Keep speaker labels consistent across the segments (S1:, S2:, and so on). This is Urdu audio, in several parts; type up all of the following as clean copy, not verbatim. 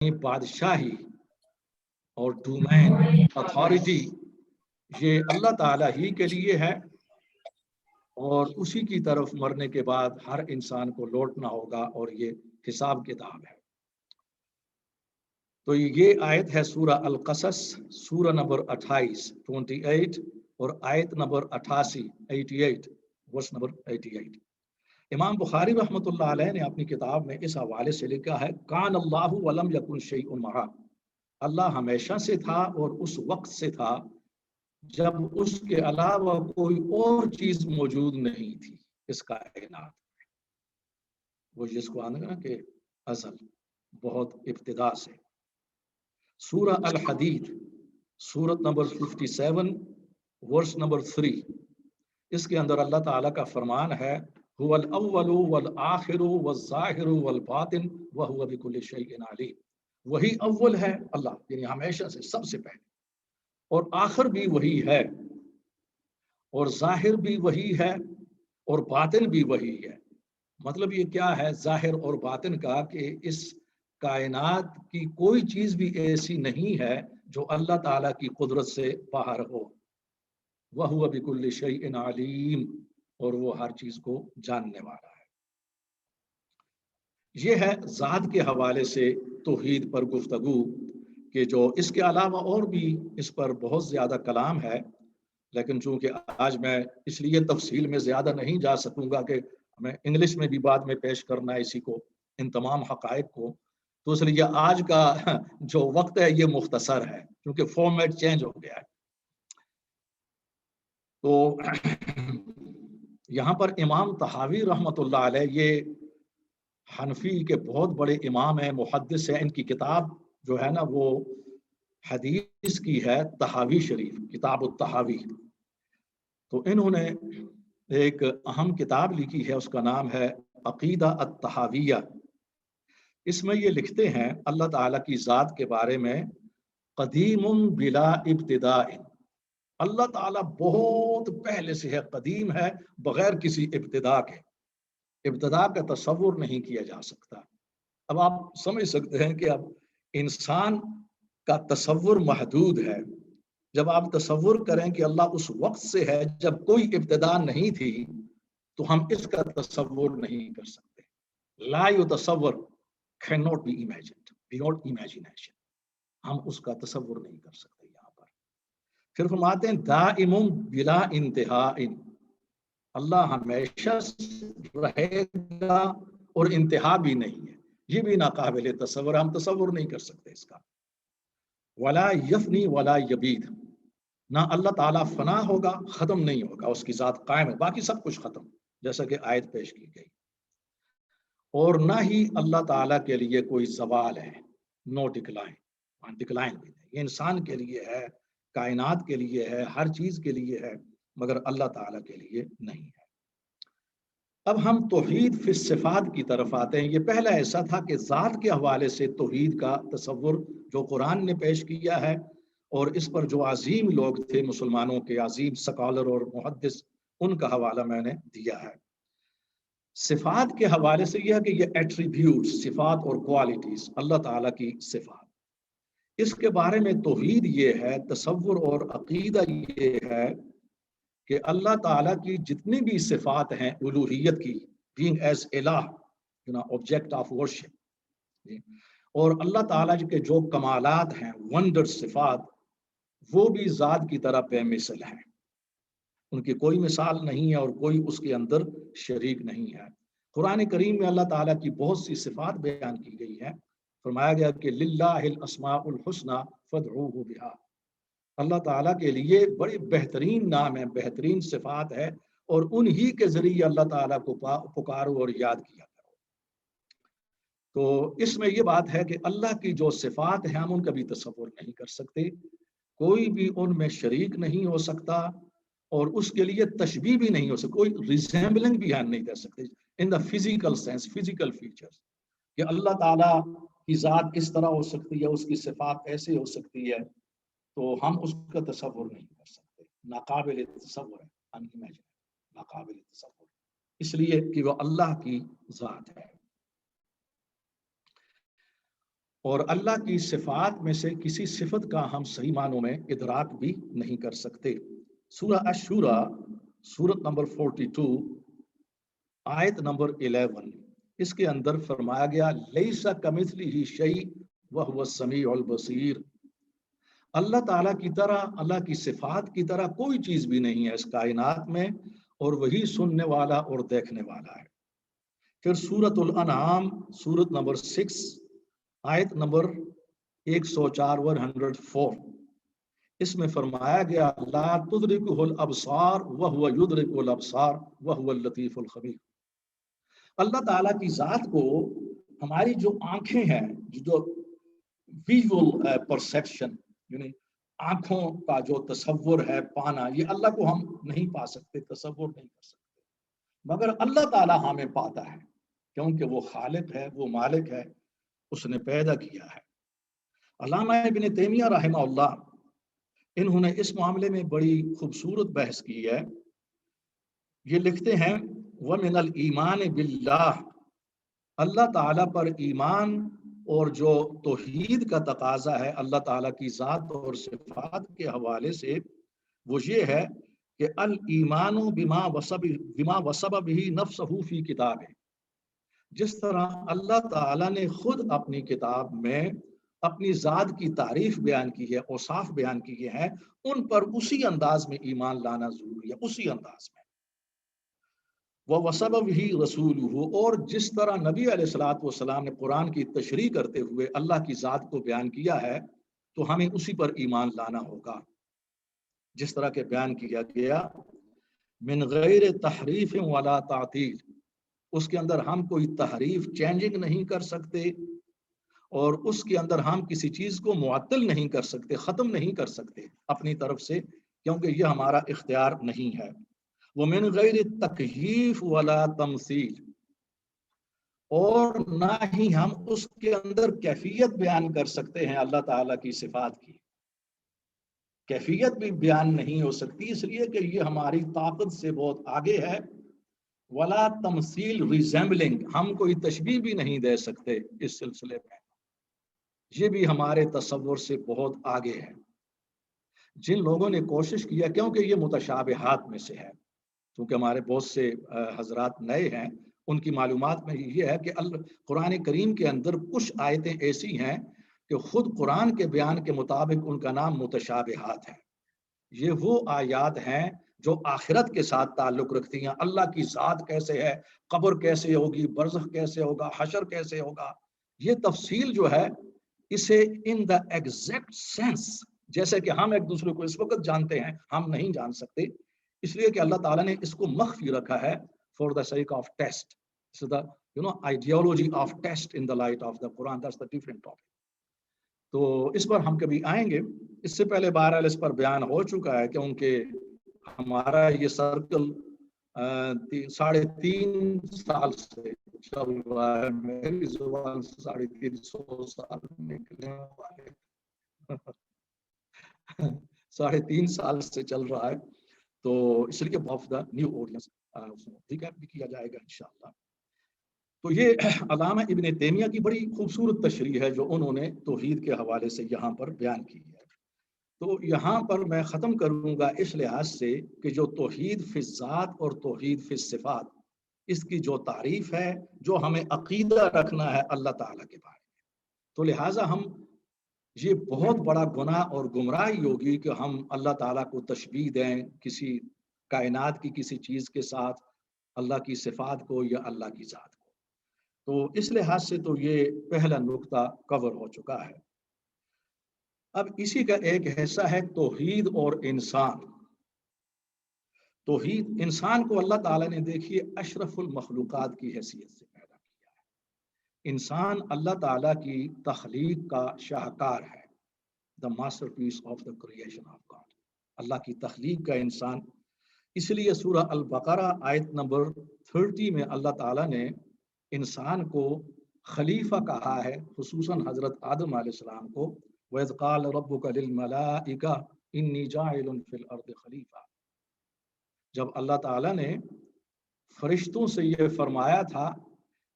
S1: بادشاہی اور ڈومین اتھارٹی یہ اللہ تعالیٰ ہی کے لیے ہے، اور اسی کی طرف مرنے کے بعد ہر انسان کو لوٹنا ہوگا، اور یہ حساب کتاب ہے۔ تو یہ آیت ہے سورہ القصص، سورہ نمبر 28 اور آیت نمبر 88 ورس نمبر 88۔ امام بخاری رحمۃ اللہ علیہ نے اپنی کتاب میں اس حوالے سے لکھا ہے، کان اللہ ولم یکن شیء معہ، اللہ ہمیشہ سے تھا اور اس وقت سے تھا جب اس کے علاوہ کوئی اور چیز موجود نہیں تھی اس کائنات، وہ جس کو آنے گا کہ ازل، بہت ابتدا سے۔ سورہ الحدید سورت نمبر 57 ورس نمبر 3، اس کے اندر اللہ تعالیٰ کا فرمان ہے، هو الاول والآخر والظاہر والباطن وهو بكل شیء علیم، وہی اول ہے اللہ، یعنی ہمیشہ سے، سب سے پہلے، اور آخر بھی وہی ہے، اور ظاہر بھی وہی ہے، اور باطن بھی وہی ہے۔ مطلب یہ کیا ہے ظاہر اور باطن کا، کہ اس کائنات کی کوئی چیز بھی ایسی نہیں ہے جو اللہ تعالیٰ کی قدرت سے باہر ہو۔ وَهُوَ بِكُلِّ شَيْءٍ عَلِيمٌ، اور وہ ہر چیز کو جاننے والا ہے۔ یہ ہے ذات کے حوالے سے توحید پر گفتگو، کہ جو اس کے علاوہ اور بھی اس پر بہت زیادہ کلام ہے، لیکن چونکہ آج میں اس لیے تفصیل میں زیادہ نہیں جا سکوں گا کہ ہمیں انگلش میں بھی بعد میں پیش کرنا ہے اسی کو، ان تمام حقائق کو، تو اس لیے آج کا جو وقت ہے یہ مختصر ہے، کیونکہ فارمیٹ چینج ہو گیا ہے۔ تو یہاں پر امام طحاوی رحمۃ اللہ علیہ، یہ حنفی کے بہت بڑے امام ہیں، محدث ہیں، ان کی کتاب جو ہے نا وہ حدیث کی ہے، طحاوی شریف، کتاب الطحاوی۔ تو انہوں نے ایک اہم کتاب لکھی ہے، اس کا نام ہے عقیدہ الطحاویہ۔ اس میں یہ لکھتے ہیں اللہ تعالیٰ کی ذات کے بارے میں، قدیم بلا ابتداء، اللہ تعالیٰ بہت پہلے سے ہے، قدیم ہے بغیر کسی ابتدا کے، ابتدا کا تصور نہیں کیا جا سکتا۔ اب آپ سمجھ سکتے ہیں کہ اب انسان کا تصور محدود ہے، جب آپ تصور کریں کہ اللہ اس وقت سے ہے جب کوئی ابتدا نہیں تھی، تو ہم اس کا تصور نہیں کر سکتے۔ لا یتصور cannot be imagined beyond imagination، ہم اس کا تصور نہیں کر سکتے یہاں پر۔ پھر فرماتے ہیں دائم بلا انتہا، اللہ ہمیشہ رہے گا اور انتہا بھی نہیں ہے، یہ بھی ناقابل تصور، ہم تصور نہیں کر سکتے اس کا۔ ولا یفنی ولا یبید، نہ اللہ تعالیٰ فنا ہوگا، ختم نہیں ہوگا، اس کی ذات قائم ہے، باقی سب کچھ ختم، جیسا کہ آیت پیش کی گئی۔ اور نہ ہی اللہ تعالیٰ کے لیے کوئی زوال ہے، نو ڈکلائن، ڈکلائن بھی نہیں، یہ انسان کے لیے ہے، کائنات کے لیے ہے، ہر چیز کے لیے ہے، مگر اللہ تعالیٰ کے لیے نہیں ہے۔ اب ہم توحید فی الصفات کی طرف آتے ہیں۔ یہ پہلا ایسا تھا کہ ذات کے حوالے سے توحید کا تصور جو قرآن نے پیش کیا ہے، اور اس پر جو عظیم لوگ تھے مسلمانوں کے، عظیم سکالر اور محدث، ان کا حوالہ میں نے دیا ہے۔ صفات کے حوالے سے یہ ہے کہ یہ ایٹریبیوٹ، صفات اور کوالٹیز، اللہ تعالیٰ کی صفات، اس کے بارے میں توحید یہ ہے، تصور اور عقیدہ یہ ہے کہ اللہ تعالیٰ کی جتنی بھی صفات ہیں الوہیت کی، being as الہ، object of worship، اور اللہ تعالیٰ کے جو کمالات ہیں، ونڈر صفات، وہ بھی ذات کی طرح بے مثل ہیں، ان کی کوئی مثال نہیں ہے اور کوئی اس کے اندر شریک نہیں ہے۔ قرآن کریم میں اللہ تعالیٰ کی بہت سی صفات بیان کی گئی ہیں، فرمایا گیا کہ للہ الاسماء الحسنی فادعوہ بہا، اللہ تعالیٰ کے لیے بڑے بہترین نام ہیں، بہترین صفات ہے، اور انہی کے ذریعے اللہ تعالیٰ کو پکارو اور یاد کیا کرو۔ تو اس میں یہ بات ہے کہ اللہ کی جو صفات ہیں ہم ان کا بھی تصور نہیں کر سکتے، کوئی بھی ان میں شریک نہیں ہو سکتا، اور اس کے لیے تشبیہ بھی نہیں ہو سکتی، کوئی ریزیمبلنگ بھی ہم نہیں کر سکتے in the physical sense, physical features, کہ اللہ تعالیٰ کی ذات کس طرح ہو سکتی ہے، اس کی صفات ایسے ہو سکتی ہے، تو ہم اس کا تصور نہیں کر سکتے، ناقابل تصور ہے، ناقابل تصور، اس لیے کہ وہ اللہ کی ذات ہے۔ اور اللہ کی صفات میں سے کسی صفت کا ہم صحیح معنوں میں ادراک بھی نہیں کر سکتے۔ سورہ الشورى سورت نمبر 42 آیت نمبر 11، اس کے اندر فرمایا گیا لیسا کمثلہ شیء وہو السمیع البصیر، اللہ تعالیٰ کی طرح، اللہ کی صفات کی طرح کوئی چیز بھی نہیں ہے اس کائنات میں، اور وہی سننے والا اور دیکھنے والا ہے۔ پھر سورت الانعام سورت نمبر 6 آیت نمبر 104 104، اس میں فرمایا گیا لا تدرکہ الابصار وہو یدرک الابصار وہو اللطیف الخبیر، اللہ تعالیٰ کی ذات کو ہماری جو آنکھیں ہیں، جو ویژول پرسیپشن، یعنی آنکھوں کا جو تصور ہے پانا، یہ اللہ کو ہم نہیں پا سکتے، تصور نہیں کر سکتے، مگر اللہ تعالیٰ ہمیں پاتا ہے کیونکہ وہ خالق ہے، وہ مالک ہے، اس نے پیدا کیا ہے۔ علامہ ابن تیمیہ رحمہ اللہ، انہوں نے اس معاملے میں بڑی خوبصورت بحث کی ہے۔ یہ لکھتے ہیں وَمِنَ الْإِيمَانِ بِاللَّهِ، اللہ تعالیٰ پر ایمان اور جو توحید کا تقاضا ہے اللہ تعالیٰ کی ذات اور صفات کے حوالے سے، وہ یہ ہے کہ الایمان بما وصف به نفسه فی کتابہ، جس طرح اللہ تعالیٰ نے خود اپنی کتاب میں اپنی ذات کی تعریف بیان کی ہے، اوصاف بیان کیے ہیں، ان پر اسی انداز میں ایمان لانا ضروری ہے، اسی انداز میں۔ وَوَصَفَ بِهِ رَسُولُهُ، اور جس طرح نبی علیہ الصلوۃ والسلام نے قرآن کی تشریح کرتے ہوئے اللہ کی ذات کو بیان کیا ہے، تو ہمیں اسی پر ایمان لانا ہوگا، جس طرح کے بیان کیا گیا من غیر تحریف ولا تعطیل، اس کے اندر ہم کوئی تحریف چینجنگ نہیں کر سکتے، اور اس کے اندر ہم کسی چیز کو معطل نہیں کر سکتے، ختم نہیں کر سکتے اپنی طرف سے، کیونکہ یہ ہمارا اختیار نہیں ہے۔ ومن غیر تکییف ولا تمثیل، اور نہ ہی ہم اس کے اندر کیفیت بیان کر سکتے ہیں اللہ تعالیٰ کی صفات کی، کیفیت بھی بیان نہیں ہو سکتی، اس لیے کہ یہ ہماری طاقت سے بہت آگے ہے۔ ولا تمثیل ریزیمبلنگ، ہم کوئی تشبیہ بھی نہیں دے سکتے اس سلسلے میں، یہ بھی ہمارے تصور سے بہت آگے ہے۔ جن لوگوں نے کوشش کیا، کیونکہ یہ متشابہات میں سے ہے، کیونکہ ہمارے بہت سے حضرات نئے ہیں، ان کی معلومات میں یہ ہے کہ قرآن کریم کے اندر کچھ آیتیں ایسی ہیں کہ خود قرآن کے بیان کے مطابق ان کا نام متشابہات ہے۔ یہ وہ آیات ہیں جو آخرت کے ساتھ تعلق رکھتی ہیں، اللہ کی ذات کیسے ہے، قبر کیسے ہوگی، برزخ کیسے ہوگا، حشر کیسے ہوگا، یہ تفصیل جو ہے اسے ان دا ایگزیکٹ سینس، جیسے کہ ہم ایک دوسرے کو اس وقت جانتے ہیں، ہم نہیں جان سکتے، اس لیے کہ اللہ تعالیٰ نے اس کو مخفی رکھا ہے for the sake of test. So the ideology of test in the light of the Quran, that's the different topic. تو اس پر ہم کبھی آئیں گے، اس سے پہلے بہرحال اس پر بیان ہو چکا ہے، کیونکہ ہمارا یہ سرکل 3.5 سال سے چل رہا ہے، میری زبان سے 350 سال نکلنے والے 3.5 سال سے چل رہا ہے، تو اس لیے of the new audience recap بھی کیا جائے گا انشاءاللہ۔ تو یہ علامہ ابن تیمیہ کی بڑی خوبصورت تشریح ہے جو انہوں نے توحید کے حوالے سے یہاں پر بیان کی ہے۔ تو یہاں پر میں ختم کروں گا اس لحاظ سے کہ جو توحید فی الذات اور توحید فی الصفات، اس کی جو تعریف ہے، جو ہمیں عقیدہ رکھنا ہے اللہ تعالیٰ کے بارے میں، تو لہٰذا ہم یہ بہت بڑا گناہ اور گمراہی ہوگی کہ ہم اللہ تعالیٰ کو تشبیہ دیں کسی کائنات کی کسی چیز کے ساتھ، اللہ کی صفات کو یا اللہ کی ذات کو۔ تو اس لحاظ سے تو یہ پہلا نقطہ کور ہو چکا ہے۔ اب اسی کا ایک حصہ ہے توحید اور انسان۔ توحید، انسان کو اللہ تعالیٰ نے دیکھیے اشرف المخلوقات کی حیثیت سے پیدا کیا ہے۔ انسان اللہ تعالیٰ کی تخلیق کا شاہکار ہے، the masterpiece of the creation of God، اللہ کی تخلیق کا انسان۔ اس لیے سورہ البقرہ آیت نمبر 30 میں اللہ تعالیٰ نے انسان کو خلیفہ کہا ہے، خصوصاً حضرت آدم علیہ السلام کو، وَإِذْ قَالَ رَبُّكَ لِلْمَلَائِكَةِ إِنِّي جَاعِلٌ فِي الْأَرْضِ خَلِيفَةً، جب اللہ تعالیٰ نے فرشتوں سے یہ فرمایا تھا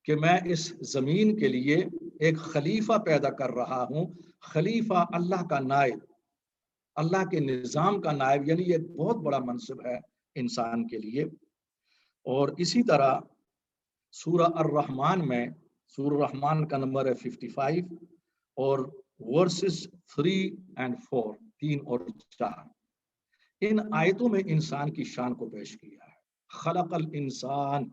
S1: کہ میں اس زمین کے لیے ایک خلیفہ پیدا کر رہا ہوں. خلیفہ اللہ کا نائب، اللہ کے نظام کا نائب، یعنی یہ ایک بہت بڑا منصب ہے انسان کے لیے. اور اسی طرح سورہ الرحمن میں، سورہ الرحمن کا نمبر ہے 55 اور ورسز 3 اور 4، 3 اور 4، ان آیتوں میں انسان کی شان کو پیش کیا ہے. خلق الانسان،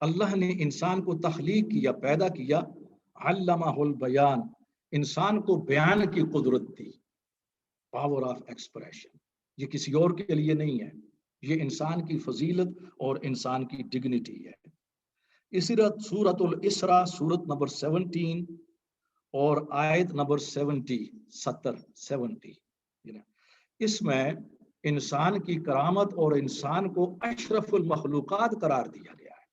S1: اللہ نے انسان کو تخلیق کیا، پیدا کیا. علمہ البیان، انسان کو بیان کی قدرت دی، پاور آف ایکسپریشن. یہ کسی اور کے لیے نہیں ہے، یہ انسان کی فضیلت اور انسان کی ڈگنیٹی ہے. اسی طرح سورۃ الاسراء، سورت نمبر 17 اور آیت نمبر 70 اس میں انسان کی کرامت اور انسان کو اشرف المخلوقات قرار دیا گیا ہے.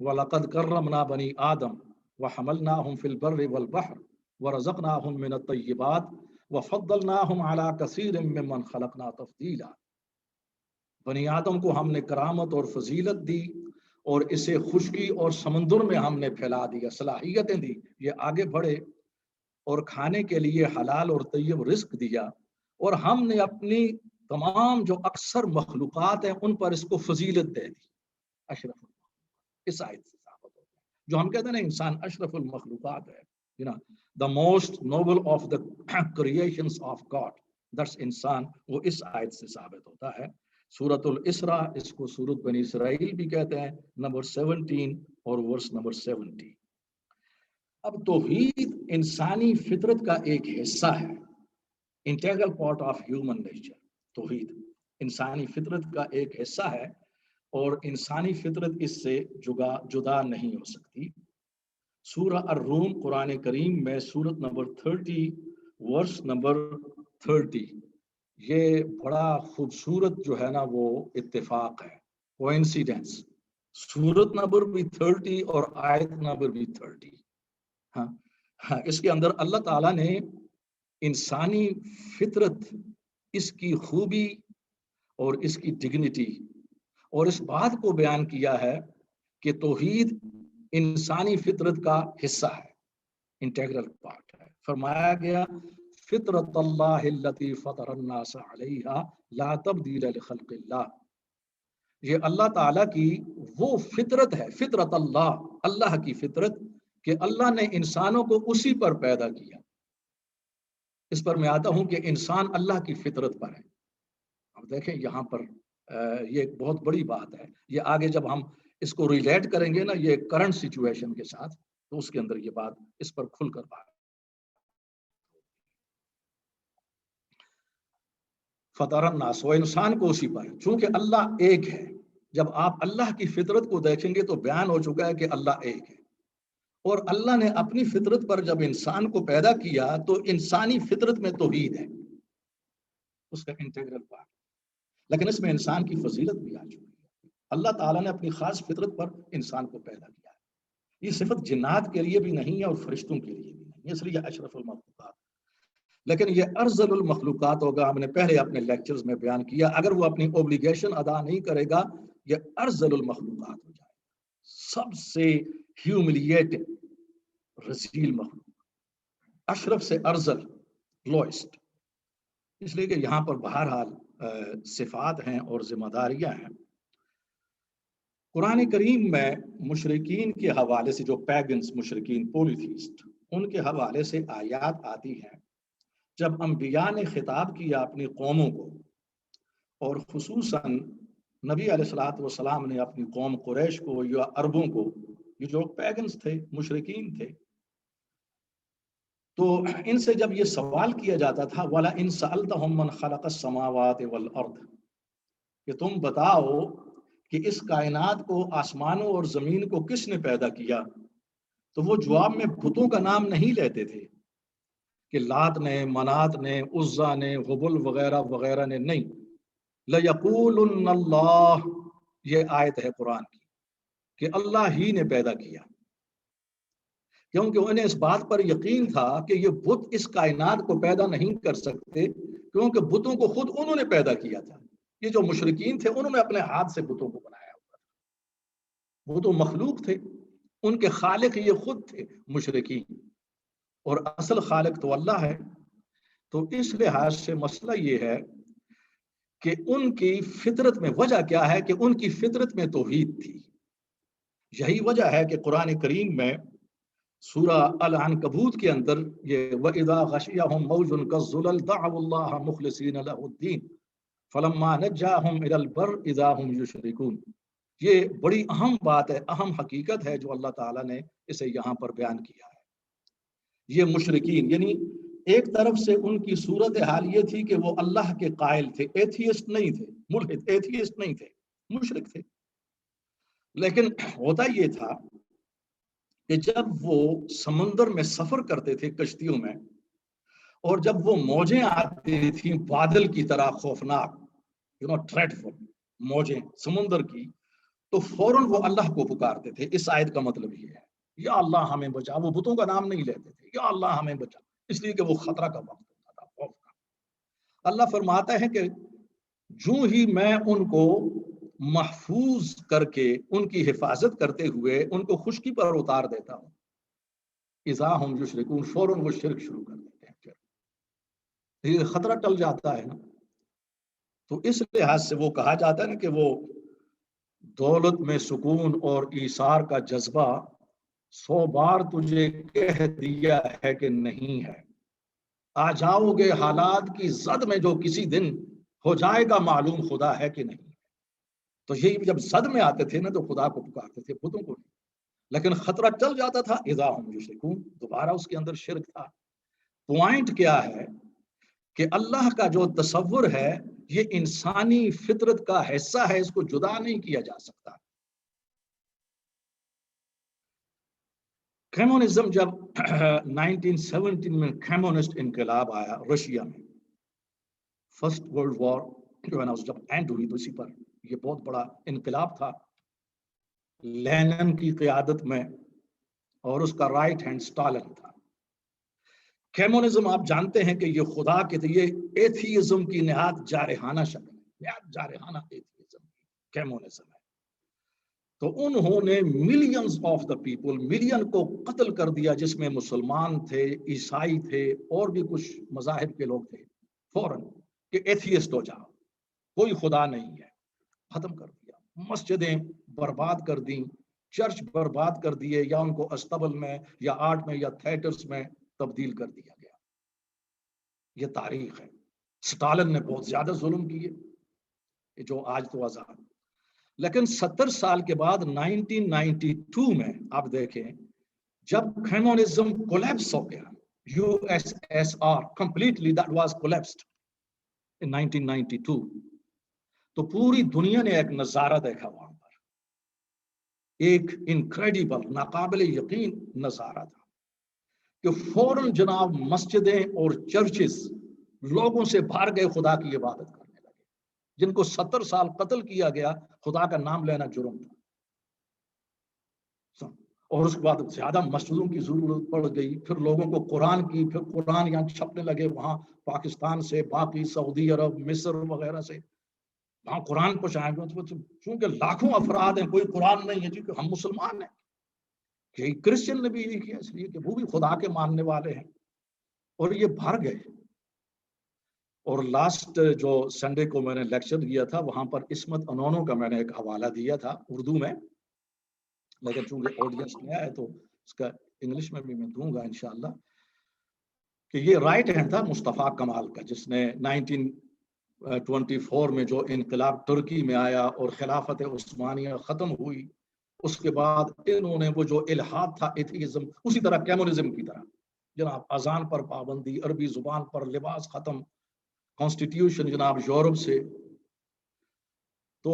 S1: وَلَقَدْ كَرَّمْنَا بَنِي آدَمَ وَحَمَلْنَاهُمْ فِي الْبَرِّ وَالْبَحْرِ وَرَزَقْنَاهُمْ مِنَ الطَّيِّبَاتِ وَفَضَّلْنَاهُمْ عَلَى كَثِيرٍ مِّمَّنْ خَلَقْنَا تَفْضِيلًا. بنی آدم کو ہم نے کرامت اور فضیلت دی اور اسے خشکی اور سمندر میں ہم نے پھیلا دیا، صلاحیتیں دی، یہ آگے بڑھے اور کھانے کے لیے حلال اور طیب رزق دیا. اور ہم نے اپنی تمام جو اکثر مخلوقات ہیں ان پر اس کو فضیلت دے دی، اشرف المخلوقات. اس آیت سے ثابت ہوتا ہے جو ہم کہتے ہیں نا انسان اشرف المخلوقات ہے، the most noble of the creations of God، that's انسان، وہ اس آیت سے ثابت ہوتا ہے. سورۃ الاسراء، اس کو سورۃ بنی اسرائیل بھی کہتے ہیں، نمبر 17 اور ورس نمبر 70. اب توحید انسانی فطرت کا ایک حصہ ہے، integral part of human nature. توحید انسانی فطرت کا ایک حصہ ہے اور انسانی فطرت اس سے جدا نہیں ہو سکتی. سورہ الروم قرآن کریم میں سورت نمبر 30 ورس نمبر 30، یہ بڑا خوبصورت جو ہے نا وہ اتفاق ہے، کوئنسیڈنس. سورت نمبر بھی 30 اور آیت نمبر بھی 30. ہاں اس کے اندر اللہ تعالیٰ نے انسانی فطرت، اس کی خوبی اور اس کی ڈگنیٹی اور اس بات کو بیان کیا ہے کہ توحید انسانی فطرت کا حصہ ہے، انٹیگرل پارٹ ہے. فرمایا گیا فطرت اللہ التی فطر الناس علیہا لا تبدیل لخلق اللہ، یہ اللہ تعالیٰ کی وہ فطرت ہے، فطرت اللہ، اللہ کی فطرت کہ اللہ نے انسانوں کو اسی پر پیدا کیا. اس پر میں آتا ہوں کہ انسان اللہ کی فطرت پر ہے. اب دیکھیں یہاں پر یہ ایک بہت بڑی بات ہے، یہ آگے جب ہم اس کو ریلیٹ کریں گے نا یہ کرنٹ سچویشن کے ساتھ تو اس کے اندر یہ بات اس پر کھل کر بات. فطر الناس، وہ انسان کو اسی پر، چونکہ اللہ ایک ہے. جب آپ اللہ کی فطرت کو دیکھیں گے تو بیان ہو چکا ہے کہ اللہ ایک ہے، اور اللہ نے اپنی فطرت پر جب انسان کو پیدا کیا تو انسانی فطرت میں توحید ہے، اس کا انٹیگرل پارٹ. لیکن اس میں انسان کی فضیلت بھی آ چکی ہے. اللہ تعالیٰ نے اپنی خاص فطرت پر انسان کو پیدا کیا ہے. یہ صفت جنات کے لیے بھی نہیں ہے اور فرشتوں کے لیے بھی نہیں ہے، اس لیے اشرف المخلوقات. لیکن یہ ارذل المخلوقات ہوگا، ہم نے پہلے اپنے لیکچرز میں بیان کیا، اگر وہ اپنی اوبلیگیشن ادا نہیں کرے گا یہ ارذل المخلوقات ہو جائے گا، سب سے ہیوملیٹنگ، رذیل مخلوق، اشرف سے ارذل، لوئسٹ. اس لیے کہ یہاں پر بہرحال صفات ہیں اور ذمہ داریاں ہیں. قرآن کریم میں مشرکین کے حوالے سے، جو پیگنز، مشرکین، پولیتھیسٹ، ان کے حوالے سے آیات آتی ہیں. جب انبیاء نے خطاب کیا اپنی قوموں کو، اور خصوصاً نبی علیہ الصلوۃ والسلام نے اپنی قوم قریش کو یا عربوں کو، یہ جو پیگنز تھے، مشرکین تھے، تو ان سے جب یہ سوال کیا جاتا تھا وَلَئِن سَأَلْتَهُم مَّنْ خَلَقَ السَّمَاوَاتِ وَالْأَرْضِ، کہ تم بتاؤ کہ اس کائنات کو، آسمانوں اور زمین کو کس نے پیدا کیا، تو وہ جواب میں بتوں کا نام نہیں لیتے تھے کہ لات نے، منات نے، عزا نے، ہبل وغیرہ وغیرہ نے، نہیں. لَيَقُولُنَّ اللَّهُ، یہ آیت ہے قرآن کی کہ اللہ ہی نے پیدا کیا، کیونکہ انہیں اس بات پر یقین تھا کہ یہ بت اس کائنات کو پیدا نہیں کر سکتے، کیونکہ بتوں کو خود انہوں نے پیدا کیا تھا. یہ جو مشرکین تھے انہوں نے اپنے ہاتھ سے بتوں کو بنایا ہوا تھا، وہ تو مخلوق تھے. ان کے خالق یہ خود تھے مشرکین، اور اصل خالق تو اللہ ہے۔ تو اس لحاظ سے مسئلہ یہ ہے کہ ان کی فطرت میں وجہ کیا ہے کہ ان کی فطرت میں توحید تھی۔ یہی وجہ ہے کہ قرآن کریم میں سورہ العنکبوت کے اندر یہ وَإِذَا غَشِيَهُم مَوْجٌ كَالظُّلَلِ دَعَوُا اللَّهَ مُخْلِصِينَ لَهُ الدِّينَ فَلَمَّا نَجَّاهُمْ إِلَى الْبَرِّ إِذَا هُمْ يُشْرِكُونَ۔ یہ بڑی اہم بات ہے، اہم حقیقت ہے جو اللہ تعالیٰ نے اسے یہاں پر بیان کیا ہے۔ یہ مشرکین یعنی ایک طرف سے ان کی صورتحال یہ تھی کہ وہ اللہ کے قائل تھے، ایتھیسٹ نہیں تھے، ملحد ایتھیسٹ نہیں تھے، مشرک تھے۔ لیکن ہوتا یہ تھا کہ جب وہ سمندر میں سفر کرتے تھے کشتیوں میں، اور جب وہ موجیں آتی تھیں بادل کی طرح خوفناک، ڈریڈفل موجیں سمندر کی، تو فوراً وہ اللہ کو پکارتے تھے۔ اس آیت کا مطلب یہ ہے یا اللہ ہمیں بچا، وہ بتوں کا نام نہیں لیتے تھے، یا اللہ ہمیں بچا، اس لیے کہ وہ خطرہ کا وقت ہوتا تھا، خوف کا۔ اللہ فرماتا ہے کہ جو ہی میں ان کو محفوظ کر کے ان کی حفاظت کرتے ہوئے ان کو خشکی پر اتار دیتا ہوں، اذا ہم یشرکون، فوراً وہ شرک شروع کر دیتے ہیں، یہ خطرہ ٹل جاتا ہے نا۔ تو اس لحاظ سے وہ کہا جاتا ہے نا کہ وہ دولت میں سکون اور ایثار کا جذبہ 100 بار تجھے کہہ دیا ہے کہ نہیں ہے، آ جاؤ گے حالات کی زد میں جو کسی دن ہو جائے گا معلوم خدا ہے کہ نہیں۔ تو یہی جب زد میں آتے تھے نا تو خدا کو پکارتے تھے، بتوں کو نہیں، لیکن خطرہ ٹل جاتا تھا، اذا ہم یشرکون، دوبارہ اس کے اندر شرک تھا۔ پوائنٹ کیا ہے کہ اللہ کا جو تصور ہے یہ انسانی فطرت کا حصہ ہے، اس کو جدا نہیں کیا جا سکتا۔ کمیونزم جب 1917 میں کمیونسٹ انقلاب آیا رشیا میں، فرسٹ ورلڈ وار جو ہے نا جب اینڈ ہوئی تو اسی پر یہ بہت بڑا انقلاب تھا لینن کی قیادت میں، اور اس کا رائٹ ہینڈ اسٹالن تھا۔ کمیونزم آپ جانتے ہیں کہ یہ خدا کے تھے، یہ ایتھیزم کی نہایت جارحانہ شکل ہے، نہایت جارحانہ ایتھیزم کمیونزم ہے۔ تو انہوں نے millions of the people, million کو قتل کر دیا، جس میں مسلمان تھے، عیسائی تھے، اور بھی کچھ مذاہب کے لوگ تھے، فوراً کہ ایتھیسٹ ہو جاؤ، کوئی خدا نہیں ہے، ختم کر دیا۔ مسجدیں برباد کر دیں، چرچ برباد کر دیے، یا ان کو استبل میں یا آرٹ میں یا تھیٹرز میں تبدیل کر دیا گیا۔ یہ تاریخ ہے۔ سٹالن نے بہت زیادہ ظلم کیے جو آج تو آزاد۔ لیکن 70 سال کے بعد 1992 میں آپ دیکھیں جب کمیونزم کولیپس ہو گیا، USSR completely that was collapsed in 1992، تو پوری دنیا نے ایک نظارہ دیکھا وہاں پر، ایک انکریڈیبل، ناقابل یقین نظارہ تھا کہ فوراً جناب مسجدیں اور چرچز لوگوں سے بھر گئے، خدا کی عبادت کرنے لگے، جن کو 70 سال قتل کیا گیا، خدا کا نام لینا جرم تھا۔ اور اس کے بعد زیادہ مسجدوں کی ضرورت پڑ گئی، پھر لوگوں کو قرآن کی، پھر قرآن یہاں چھپنے لگے، وہاں پاکستان سے، باقی سعودی عرب، مصر وغیرہ سے وہاں قرآن پہنچائیں گے، چونکہ لاکھوں افراد ہیں، کوئی قرآن نہیں ہے، کیونکہ ہم مسلمان ہیں۔ کہ کرسچن نے بھی یہی کیا، اس لیے کہ وہ بھی خدا کے ماننے والے ہیں، اور یہ بھر گئے۔ اور لاسٹ جو سنڈے کو میں نے لیکچر دیا تھا وہاں پر عصمت انونو کا میں نے ایک حوالہ دیا تھا اردو میں، لیکن چونکہ آڈینس نیا ہے تو اس کا انگلش میں بھی میں دوں گا انشاءاللہ، کہ یہ رائٹ ہینڈ تھا مصطفیٰ کمال کا، جس نے 1924 میں جو انقلاب ترکی میں آیا اور خلافت عثمانیہ ختم ہوئی، اس کے بعد انہوں نے وہ جو الحاد تھا ایتھیزم، اسی طرح کمیونزم کی طرح جناب اذان پر پابندی، عربی زبان پر لباس ختم، کانسٹیٹیوشن جناب یورپ سے۔ تو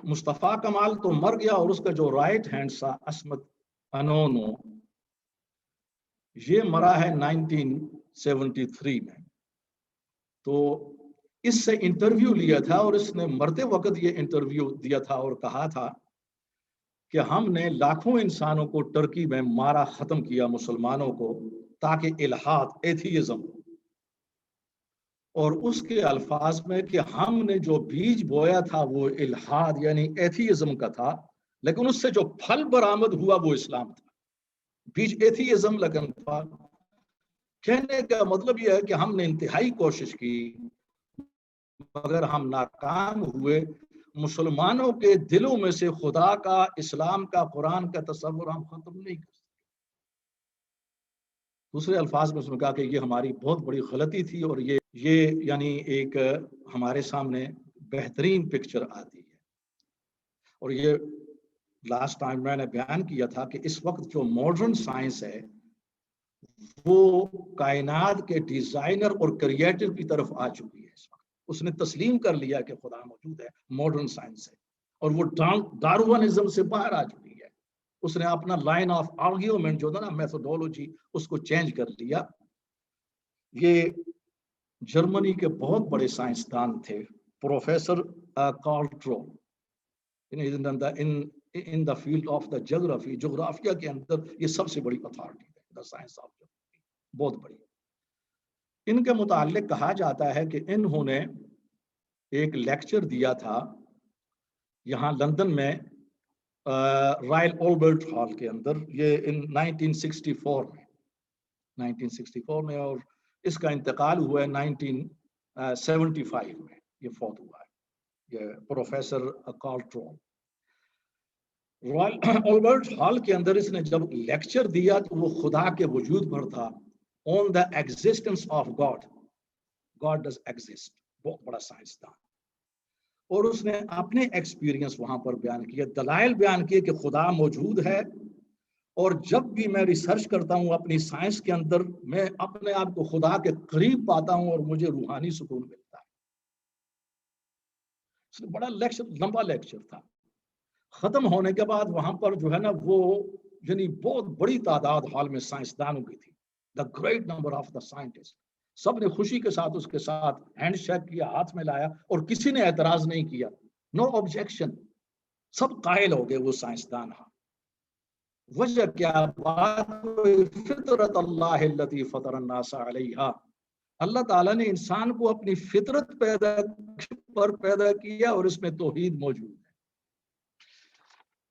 S1: مصطفیٰ کمال تو مر گیا، اور اس کا جو رائٹ ہینڈ تھا عصمت انونو، یہ مرا ہے 1973 میں۔ تو اس سے انٹرویو لیا تھا، اور اس نے مرتے وقت یہ انٹرویو دیا تھا اور کہا تھا کہ ہم نے لاکھوں انسانوں کو ترکی میں مارا، ختم کیا مسلمانوں کو، تاکہ الحاد ایتھیزم، اور اس کے الفاظ میں کہ ہم نے جو بیج بویا تھا وہ الحاد یعنی ایتھیزم کا تھا، لیکن اس سے جو پھل برآمد ہوا وہ اسلام تھا. بیچ ایتھیزم لگن تھا. کہنے کا مطلب یہ ہے کہ ہم نے انتہائی کوشش کی مگر ہم ناکام ہوئے. مسلمانوں کے دلوں میں سے خدا کا، اسلام کا، قرآن کا تصور ہم ختم نہیں کر سکتے. دوسرے الفاظ میں اس نے کہا کہ یہ ہماری بہت بڑی غلطی تھی اور یہ یعنی ایک ہمارے سامنے بہترین پکچر آتی ہے. اور یہ لاسٹ ٹائم میں نے بیان کیا تھا کہ اس وقت جو ماڈرن سائنس ہے وہ کائنات کے ڈیزائنر اور کریٹر کی طرف آ چکی ہے. اس وقت اس نے تسلیم کر لیا کہ خدا موجود ہے. ماڈرن سائنس ہے اور وہ ڈارونزم سے باہر آ چکی ہے. اس نے اپنا لائن آف آرگیومنٹ جو تھا نا، میتھڈولوجی، اس کو چینج کر لیا. یہ جرمنی کے بہت بڑے سائنسدان تھے professor Carl Troll in the field of the جغرافی. جغرافیہ کے اندر یہ سب سے بڑی اتھارٹی ہے، دا سائنس آف جغرافی، بہت بڑی. ان کے متعلق کہا جاتا ہے کہ انہوں نے ایک لیکچر دیا تھا یہاں لندن میں رائل آلبرٹ ہال کے اندر، یہ 1964 میں اور اس کا انتقال ہوا ہے 1975 میں، یہ فوت ہوا ہے یہ پروفیسر کارلٹرو. رائل آلبرٹ ہال کے اندر اس نے جب لیکچر دیا تو وہ خدا کے وجود پر تھا. On the existence of God. God does exist. بہت بڑا سائنسدان. اور اس نے اپنے ایکسپیرینس وہاں پر بیان کیا، دلائل بیان کیے کہ خدا موجود ہے. اور جب بھی میں ریسرچ کرتا ہوں اپنی سائنس کے اندر، میں اپنے آپ کو خدا کے قریب پاتا ہوں اور مجھے روحانی سکون ملتا ہے. اس نے بڑا لیکچر، لمبا لیکچر تھا. ختم ہونے کے بعد وہاں پر جو ہے نا وہ یعنی بہت بڑی تعداد ہال میں سائنسدانوں کی تھی. The great number of the scientists. سب نے خوشی کے ساتھ اس کے ساتھ ہینڈ شیک کیا، ہاتھ میں لایا اور کسی نے اعتراض نہیں کیا. No objection. سب قائل ہو گئے وہ سائنسدان. وجہ کیا بات؟ فطرت اللہ التي فطر الناس علیہا. اللہ تعالیٰ نے انسان کو اپنی فطرت پیدا کیا اور اس میں توحید موجود ہے.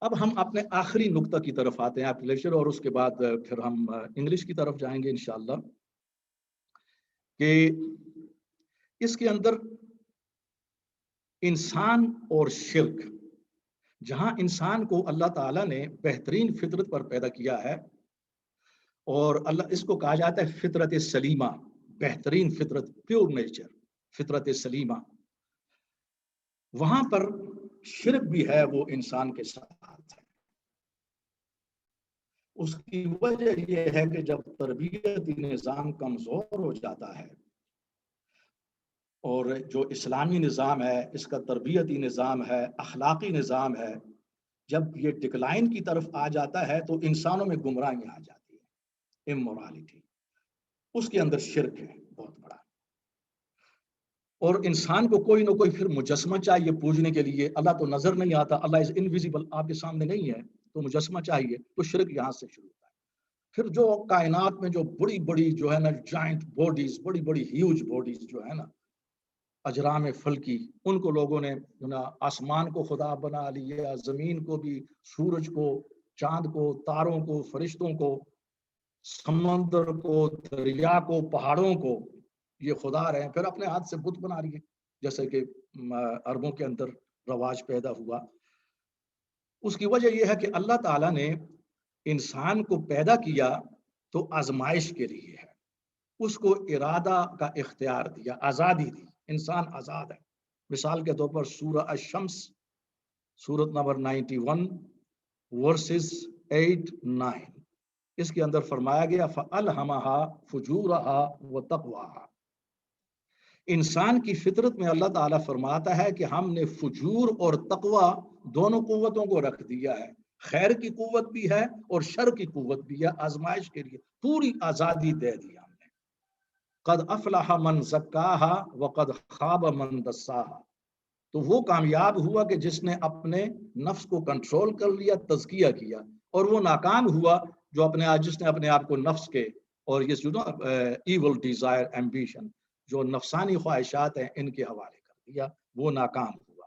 S1: اب ہم اپنے آخری نقطہ کی طرف آتے ہیں آپ لیکچر، اور اس کے بعد پھر ہم انگلش کی طرف جائیں گے انشاءاللہ. کہ اس کے اندر انسان اور شرک، جہاں انسان کو اللہ تعالیٰ نے بہترین فطرت پر پیدا کیا ہے اور اللہ اس کو کہا جاتا ہے فطرت سلیمہ، بہترین فطرت، پیور نیچر، فطرت سلیمہ. وہاں پر شرک بھی ہے، وہ انسان کے ساتھ ہے. اس کی وجہ یہ ہے کہ جب تربیتی نظام کمزور ہو جاتا ہے اور جو اسلامی نظام ہے، اس کا تربیتی نظام ہے، اخلاقی نظام ہے، جب یہ ڈکلائن کی طرف آ جاتا ہے تو انسانوں میں گمراہی آ جاتی ہے، امورالٹی. اس کے اندر شرک ہے بہت بڑا. اور انسان کو کوئی نہ کوئی پھر مجسمہ چاہیے پوجنے کے لیے. اللہ تو نظر نہیں آتا، اللہ از انویزیبل، آپ کے سامنے نہیں ہے، تو مجسمہ چاہیے. تو شرک یہاں سے شروع ہوتا ہے. پھر جو کائنات میں جو بڑی بڑی جو ہے نا جائنٹ باڈیز، بڑی بڑی ہیوج باڈیز جو ہے نا اجرام فلکی، ان کو لوگوں نے آسمان کو خدا بنا لیا، زمین کو بھی، سورج کو، چاند کو، تاروں کو، فرشتوں کو، سمندر کو، دریا کو، پہاڑوں کو یہ خدا رہے ہیں. پھر اپنے ہاتھ سے بت بنا رہی ہے، جیسے کہ عربوں کے اندر رواج پیدا ہوا. اس کی وجہ یہ ہے کہ اللہ تعالیٰ نے انسان کو پیدا کیا تو آزمائش کے لیے ہے. اس کو ارادہ کا اختیار دیا، آزادی دی. انسان آزاد ہے. مثال کے طور پر سورہ الشمس، سورت نمبر 91 ورسز 8-9، اس کے اندر فرمایا گیا فَأَلْهَمَهَا فُجُورَهَا وَتَقْوَاهَا. انسان کی فطرت میں اللہ تعالیٰ فرماتا ہے کہ ہم نے فجور اور تقوی دونوں قوتوں کو رکھ دیا ہے. خیر کی قوت بھی ہے اور شر کی قوت بھی ہے. آزمائش کے لیے پوری آزادی دے دیا ہم نے. قد افلح من زکاها وقد خاب من دساها. تو وہ کامیاب ہوا کہ جس نے اپنے نفس کو کنٹرول کر لیا، تزکیہ کیا، اور وہ ناکام ہوا جس نے اپنے آپ کو نفس کے اور یہ ایول ڈیزائر، ایمبیشن، جو نفسانی خواہشات ہیں، ان کے حوالے کر دیا، وہ ناکام ہوا.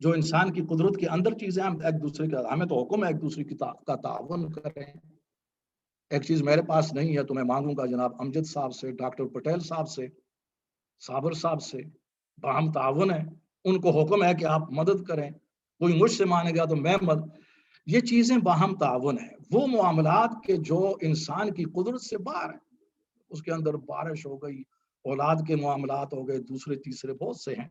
S1: جو انسان کی قدرت کے اندر چیزیں ہم ایک دوسرے کا، ہمیں تو حکم ہے ایک دوسرے کی کا تعاون کریں. ایک چیز میرے پاس نہیں ہے تو میں مانگوں گا جناب امجد صاحب سے، ڈاکٹر پٹیل صاحب سے، صابر صاحب سے، باہم تعاون ہے. ان کو حکم ہے کہ آپ مدد کریں، کوئی مجھ سے مانے گا تو میں یہ چیزیں باہم تعاون ہے. وہ معاملات کے جو انسان کی قدرت سے باہر ہیں، اس کے اندر بارش ہو گئی، اولاد کے معاملات ہو گئے، دوسرے تیسرے بہت سے ہیں.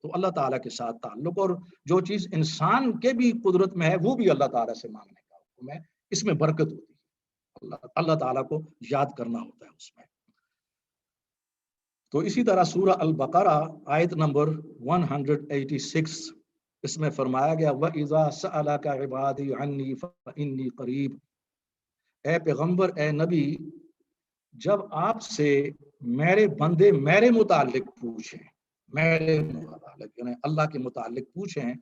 S1: تو اللہ تعالیٰ کے ساتھ تعلق، اور جو چیز انسان کے بھی قدرت میں ہے وہ بھی اللہ تعالیٰ سے مانگنے کا حکم ہے. اس میں برکت ہوتی ہے، اللہ تعالیٰ کو یاد کرنا ہوتا ہے اس میں. تو اسی طرح سورہ البقرہ آیت نمبر 186، اس میں فرمایا گیا وَإِذَا سَأَلَكَ عِبَادِي عَنِّي فَإِنِّي قَرِيبٌ. اے پیغمبر، اے نبی، جب آپ سے میرے بندے میرے متعلق پوچھیں، میرے متعلق یعنی اللہ کے متعلق پوچھیں،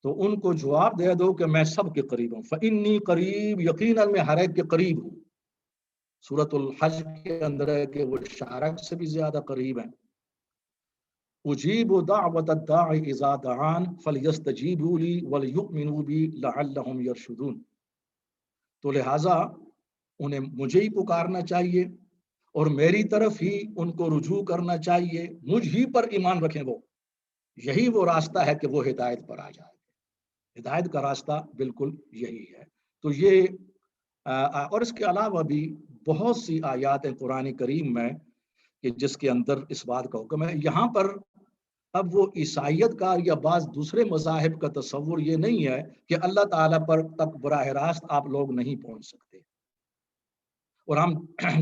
S1: تو ان کو جواب دے دو کہ میں سب کے قریب ہوں. فَإِنِّي قریب، یقیناً میں ہر ایک کے قریب ہوں. سورۃ الحج کے اندر ہے کہ وہ شارک سے بھی زیادہ قریب ہیں. اجیب دعوت الداع اذا دعان فلیستجیبوا لی ولیؤمنوا بی لعلہم یرشدون. تو لہٰذا انہیں مجھے ہی پکارنا چاہیے اور میری طرف ہی ان کو رجوع کرنا چاہیے، مجھ ہی پر ایمان رکھیں. وہ یہی وہ راستہ ہے کہ وہ ہدایت پر آ جائے. ہدایت کا راستہ بالکل یہی ہے. تو یہ اور اس کے علاوہ بھی بہت سی آیات ہیں قرآن کریم میں کہ جس کے اندر اس بات کا حکم ہے. یہاں پر اب وہ عیسائیت کا یا بعض دوسرے مذاہب کا تصور یہ نہیں ہے کہ اللہ تعالیٰ پر تک براہ راست آپ لوگ نہیں پہنچ سکتے. اور ہم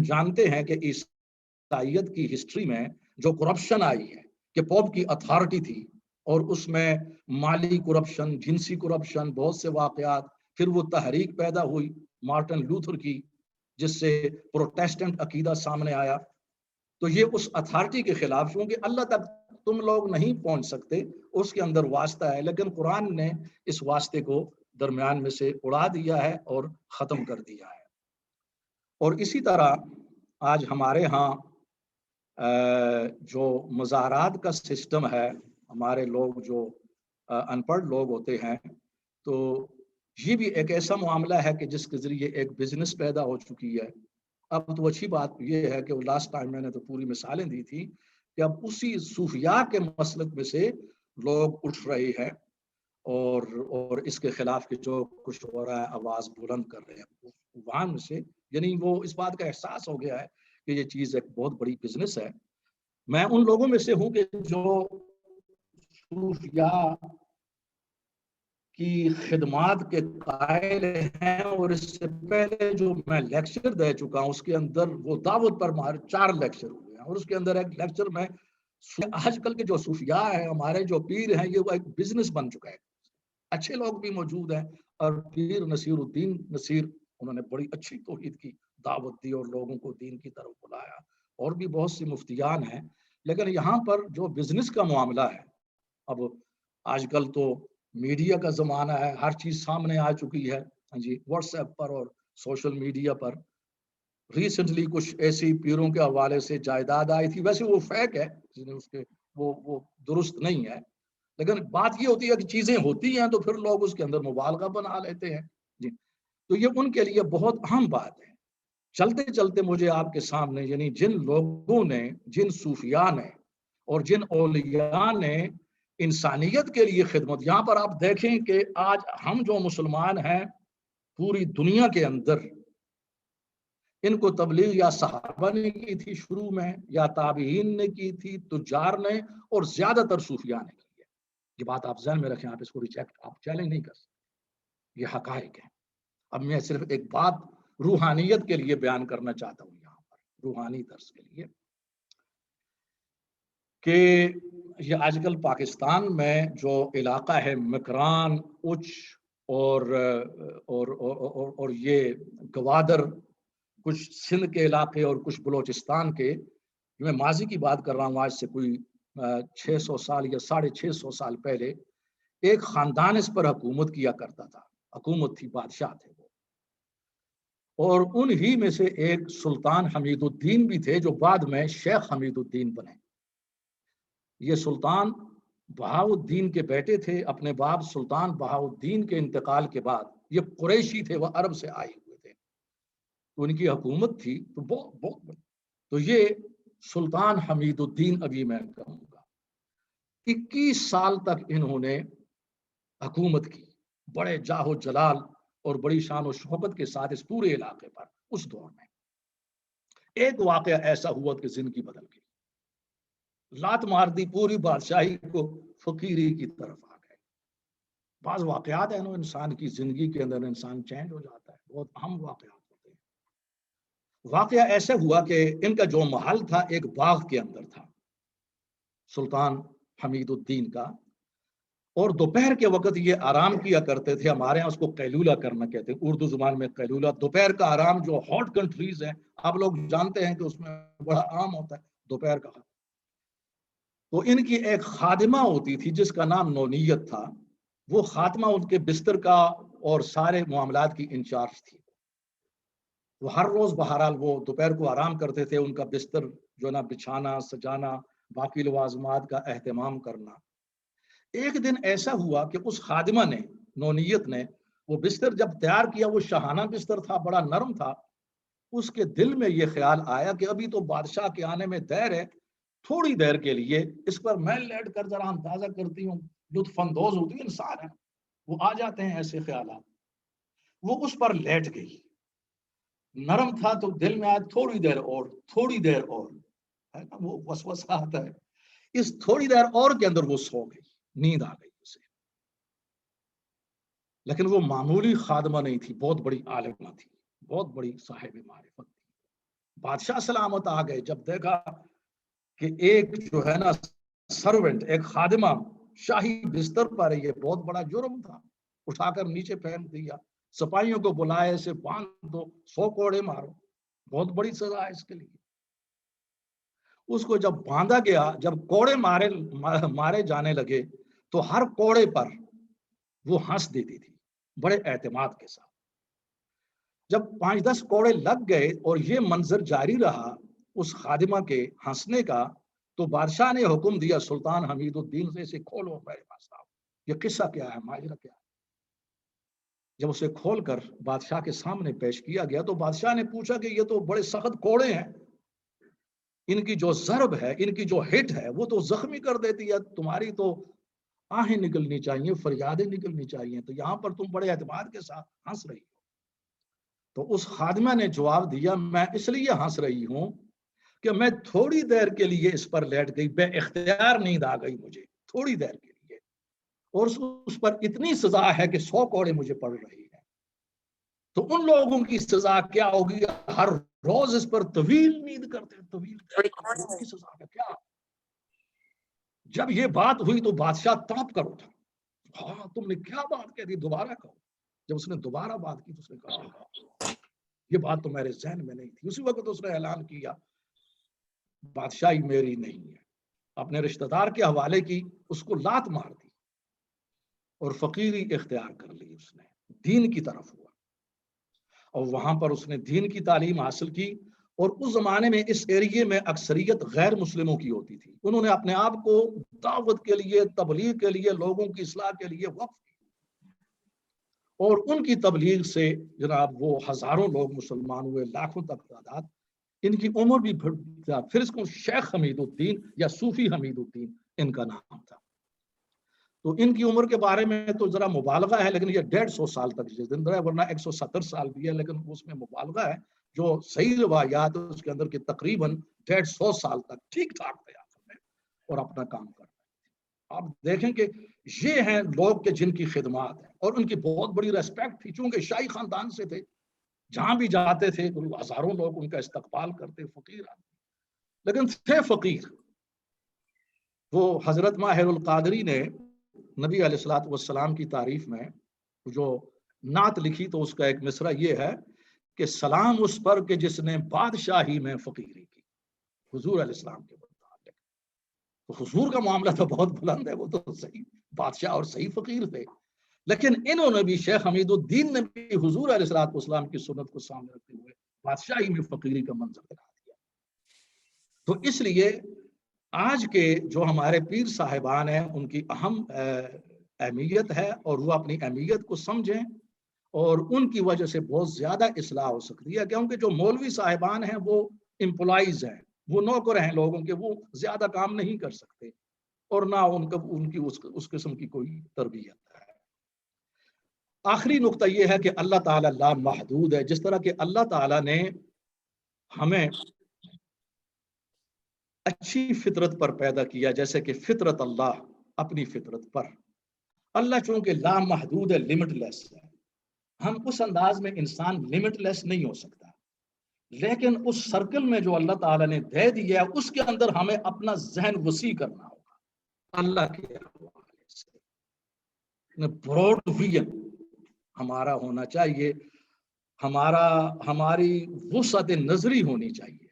S1: جانتے ہیں کہ عیسائیت کی ہسٹری میں جو کرپشن آئی ہے کہ پوپ کی اتھارٹی تھی اور اس میں مالی کرپشن، جنسی کرپشن، بہت سے واقعات. پھر وہ تحریک پیدا ہوئی مارٹن لوتھر کی جس سے پروٹیسٹنٹ عقیدہ سامنے آیا. تو یہ اس اتھارٹی کے خلاف، کیونکہ اللہ تک تم لوگ نہیں پہنچ سکتے، اس کے اندر واسطہ ہے. لیکن قرآن نے اس واسطے کو درمیان میں سے اڑا دیا ہے اور ختم کر دیا ہے. اور اسی طرح آج ہمارے ہاں جو مزارات کا سسٹم ہے، ہمارے لوگ جو ان پڑھ لوگ ہوتے ہیں، تو یہ بھی ایک ایسا معاملہ ہے کہ جس کے ذریعے ایک بزنس پیدا ہو چکی ہے. اب تو اچھی بات یہ ہے کہ لاسٹ ٹائم میں نے تو پوری مثالیں دی تھی کہ اب اسی صوفیاء کے مسلک میں سے لوگ اٹھ رہے ہیں اور اس کے خلاف کہ جو کچھ ہو رہا ہے آواز بلند کر رہے ہیں. وہاں میں سے یعنی وہ اس بات کا احساس ہو گیا ہے کہ یہ چیز ایک بہت بڑی بزنس ہے. میں ان لوگوں میں سے ہوں کہ جو صوفیاء کی خدمات کے قائل ہیں، اور اس سے پہلے جو میں لیکچر دے چکا ہوں اس کے اندر وہ دعوت پر 4 لیکچر ہوئے ہیں، اور اس کے اندر ایک لیکچر میں آج کل کے جو صوفیاء ہیں، ہمارے جو پیر ہیں، یہ وہ ایک بزنس بن چکا ہے. اچھے لوگ بھی موجود ہیں، اور پیر نصیر الدین نصیر انہوں نے بڑی اچھی توحید کی دعوت دی اور لوگوں کو دین کی طرف بلایا، اور بھی بہت سی مفتیان ہیں. لیکن یہاں پر جو بزنس کا معاملہ ہے، اب آج کل تو میڈیا کا زمانہ ہے، ہر چیز سامنے آ چکی ہے. ہاں جی، واٹس ایپ پر اور سوشل میڈیا پر ریسنٹلی کچھ ایسی پیروں کے حوالے سے جائیداد آئی تھی. ویسے وہ فیک ہے، اس کے وہ درست نہیں ہے، لیکن بات یہ ہوتی ہے کہ چیزیں ہوتی ہیں تو پھر لوگ اس کے اندر مبالغہ بنا لیتے ہیں. جی، تو یہ ان کے لیے بہت اہم بات ہے. چلتے چلتے مجھے آپ کے سامنے یعنی جن لوگوں نے، جن صوفیاء نے اور جن اولیاء نے انسانیت کے لیے خدمت، یہاں پر آپ دیکھیں کہ آج ہم جو مسلمان ہیں پوری دنیا کے اندر، ان کو تبلیغ یا صحابہ نے کی تھی شروع میں، یا تابعین نے کی تھی، تجار نے، اور زیادہ تر صوفیاء نے کی ہے. یہ بات آپ ذہن میں رکھیں، آپ اس کو ریجیکٹ، آپ چیلنج نہیں کر سکتے، یہ حقائق ہے. اب میں صرف ایک بات روحانیت کے لیے بیان کرنا چاہتا ہوں یہاں پر، روحانی درس کے لیے، کہ یہ آج کل پاکستان میں جو علاقہ ہے مکران، اچ اور یہ گوادر، کچھ سندھ کے علاقے اور کچھ بلوچستان کے، میں ماضی کی بات کر رہا ہوں، آج سے کوئی 600 سال یا 650 سال پہلے ایک خاندان اس پر حکومت کیا کرتا تھا. حکومت تھی، بادشاہ تھے وہ، اور ان ہی میں سے ایک سلطان حمید الدین بھی تھے جو بعد میں شیخ حمید الدین بنے. یہ سلطان بہاؤالدین کے بیٹے تھے، اپنے باپ سلطان بہاؤالدین کے انتقال کے بعد یہ قریشی تھے، وہ عرب سے آئے ہوئے تھے، تو ان کی حکومت تھی تو بہت بڑی. تو یہ سلطان حمید الدین ابھی میں کہوں گا 21 سال تک انہوں نے حکومت کی، بڑے جاہ و جلال اور بڑی شان و شوکت کے ساتھ اس پورے علاقے پر. اس دور میں ایک واقعہ ایسا ہوا کہ زندگی بدل گئی، لات مار دی پوری بادشاہی کو، فقیری کی طرف آ گئے. بعض واقعات ہیں انسان کی زندگی کے اندر انسان چینج ہو جاتا ہے، بہت اہم واقعات ہوتے ہیں. واقعہ ایسا ہوا کہ ان کا جو محل تھا ایک باغ کے اندر تھا سلطان حمید الدین کا، اور دوپہر کے وقت یہ آرام کیا کرتے تھے. ہمارے ہاں اس کو قیلولہ کرنا کہتے ہیں، اردو زبان میں قیلولہ. دوپہر کا آرام جو ہاٹ کنٹریز ہیں آپ لوگ جانتے ہیں کہ اس میں بڑا عام ہوتا ہے دوپہر کا. تو ان کی ایک خادمہ ہوتی تھی جس کا نام نونیت تھا. وہ خاتمہ ان کے بستر کا اور سارے معاملات کی انچارج تھی. وہ ہر روز بہرحال وہ دوپہر کو آرام کرتے تھے، ان کا بستر جو نا بچھانا، سجانا، باقی لوازمات کا اہتمام کرنا. ایک دن ایسا ہوا کہ اس خادمہ نے، نونیت نے، وہ بستر جب تیار کیا، وہ شاہانہ بستر تھا، بڑا نرم تھا. اس کے دل میں یہ خیال آیا کہ ابھی تو بادشاہ کے آنے میں دیر ہے، تھوڑی دیر کے لیے اس پر میں لیٹ کر ذرا اندازہ کرتی ہوں. لطف اندوز ہوتی انسان ہے، وہ آ جاتے ہیں ایسے خیالات. وہ اس پر لیٹ گئی. نرم تھا تو دل میں آیا تھوڑی دیر اور، تھوڑی دیر اور، ہے نا وہ وسوسہ آتا ہے. اس تھوڑی دیر اور کے اندر وہ سو گئی، نیند آ گئی اسے. لیکن وہ معمولی خادمہ نہیں تھی، بہت بڑی عالمہ تھی، بہت بڑی صاحب معرفت تھی. بادشاہ سلامت آ گئے جب دیکھا کہ ایک جو ہے نا سرونٹ، ایک خادمہ شاہی بستر پر ہے. یہ بہت بڑا جرم تھا. اٹھا کر نیچے پھینک دیا، سپاہیوں کو بلائے، اسے باندھ دو، 100 کوڑے مارو، بہت بڑی سزا ہے اس کے لیے. اس کو جب باندھا گیا، جب کوڑے مارے جانے لگے تو ہر کوڑے پر وہ ہنس دیتی تھی بڑے اعتماد کے ساتھ. جب 5-10 کوڑے لگ گئے اور یہ منظر جاری رہا اس خادمہ کے ہنسنے کا، تو بادشاہ نے حکم دیا سلطان حمید الدین سے، اسے کھولو میرے پاس آؤ، یہ قصہ کیا ہے، ماجرا کیا ہے. جب اسے کھول کر بادشاہ کے سامنے پیش کیا گیا تو بادشاہ نے پوچھا کہ یہ تو بڑے سخت کوڑے ہیں، ان کی جو ضرب ہے، ان کی جو ہٹ ہے وہ تو زخمی کر دیتی ہے، تمہاری تو آہیں نکلنی چاہیے، فریادیں نکلنی چاہیے، تو یہاں پر تم بڑے اعتماد کے ساتھ ہنس رہی ہو. تو اس خادمہ نے جواب دیا، میں اس لیے ہنس رہی ہوں کہ میں تھوڑی دیر کے لیے اس پر لیٹ گئی، بے اختیار نیند آ گئی مجھے تھوڑی دیر کے لیے، اور اس پر اتنی سزا ہے کہ 100 کوڑے مجھے پڑ رہی ہے. تو ان لوگوں کی سزا کیا ہوگی؟ ہر روز اس پر طویل نیند کرتے، طویل کی سزا ہے کیا. جب یہ بات ہوئی تو بادشاہ تڑپ کر اٹھا. ہاں تم نے کیا بات کہی، دوبارہ کہو. جب اس نے دوبارہ بات کی تو اس نے کہا یہ بات تو میرے ذہن میں نہیں تھی. اسی وقت اس نے اعلان کیا بادشاہی میری نہیں ہے، اپنے رشتہ دار کے حوالے کی، اس کو لات مار دی اور فقیری اختیار کر لی. اس نے دین کی طرف ہوا اور وہاں پر اس نے دین کی تعلیم حاصل کی. اور اس زمانے میں اس ایریے میں اکثریت غیر مسلموں کی ہوتی تھی. انہوں نے اپنے آپ کو دعوت کے لیے، تبلیغ کے لیے، لوگوں کی اصلاح کے لیے وقف کیا، اور ان کی تبلیغ سے جناب وہ ہزاروں لوگ مسلمان ہوئے، لاکھوں تک تعداد. ان کی عمر بھی پھر اس کو شیخ حمید الدین یا صوفی حمید الدین ان کا نام تھا. تو ان کی عمر کے بارے میں تو ذرا مبالغہ ہے، لیکن یہ 150 سال تک زندہ ہے، ورنہ 170 سال بھی ہے، لیکن اس میں مبالغہ ہے. جو صحیح روایات اس کے اندر کے تقریباً 150 سال تک ٹھیک ٹھاک تھے اور اپنا کام کر رہے ہیں. آپ دیکھیں کہ یہ ہیں لوگ کہ جن کی خدمات ہیں، اور ان کی بہت بڑی ریسپیکٹ تھی، چونکہ شاہی خاندان سے تھے، جہاں بھی جاتے تھے ہزاروں لوگ ان کا استقبال کرتے، فقیر آتے، لیکن تھے فقیر. وہ حضرت ماہر القادری نے نبی علیہ الصلوۃ والسلام کی تعریف میں جو نعت لکھی تو اس کا ایک مصرع یہ ہے کہ سلام اس پر کہ جس نے بادشاہی میں فقیری کی. حضور علیہ السلام کے متعلق تو حضور کا معاملہ تو بہت بلند ہے، وہ تو صحیح بادشاہ اور صحیح فقیر تھے، لیکن انہوں نے بھی، شیخ حمید الدین نے بھی حضور علیہ الصلوۃ والسلام کی سنت کو سامنے رکھتے ہوئے بادشاہی میں فقیری کا منظر دکھا دیا. تو اس لیے آج کے جو ہمارے پیر صاحبان ہیں ان کی اہم اہمیت ہے، اور وہ اپنی اہمیت کو سمجھیں، اور ان کی وجہ سے بہت زیادہ اصلاح ہو سکتی ہے، کیونکہ جو مولوی صاحبان ہیں وہ امپلائیز ہیں، وہ نوکر ہیں لوگوں کے، وہ زیادہ کام نہیں کر سکتے، اور نہ ان کی اس قسم کی کوئی تربیت ہے۔ آخری نقطہ یہ ہے کہ اللہ تعالیٰ لا محدود ہے۔ جس طرح کہ اللہ تعالیٰ نے ہمیں اچھی فطرت پر پیدا کیا، جیسے کہ فطرت اللہ، اپنی فطرت پر، اللہ چونکہ لا محدود ہے، لمٹ لیس ہے، ہم اس انداز میں انسان لمٹ لیس نہیں ہو سکتا، لیکن اس سرکل میں جو اللہ تعالیٰ نے دے دیا ہے اس کے اندر ہمیں اپنا ذہن وسیع کرنا ہوگا اللہ کے حوالے سے۔ براڈ ویژن ہمارا ہونا چاہیے، ہماری وسعت نظری ہونی چاہیے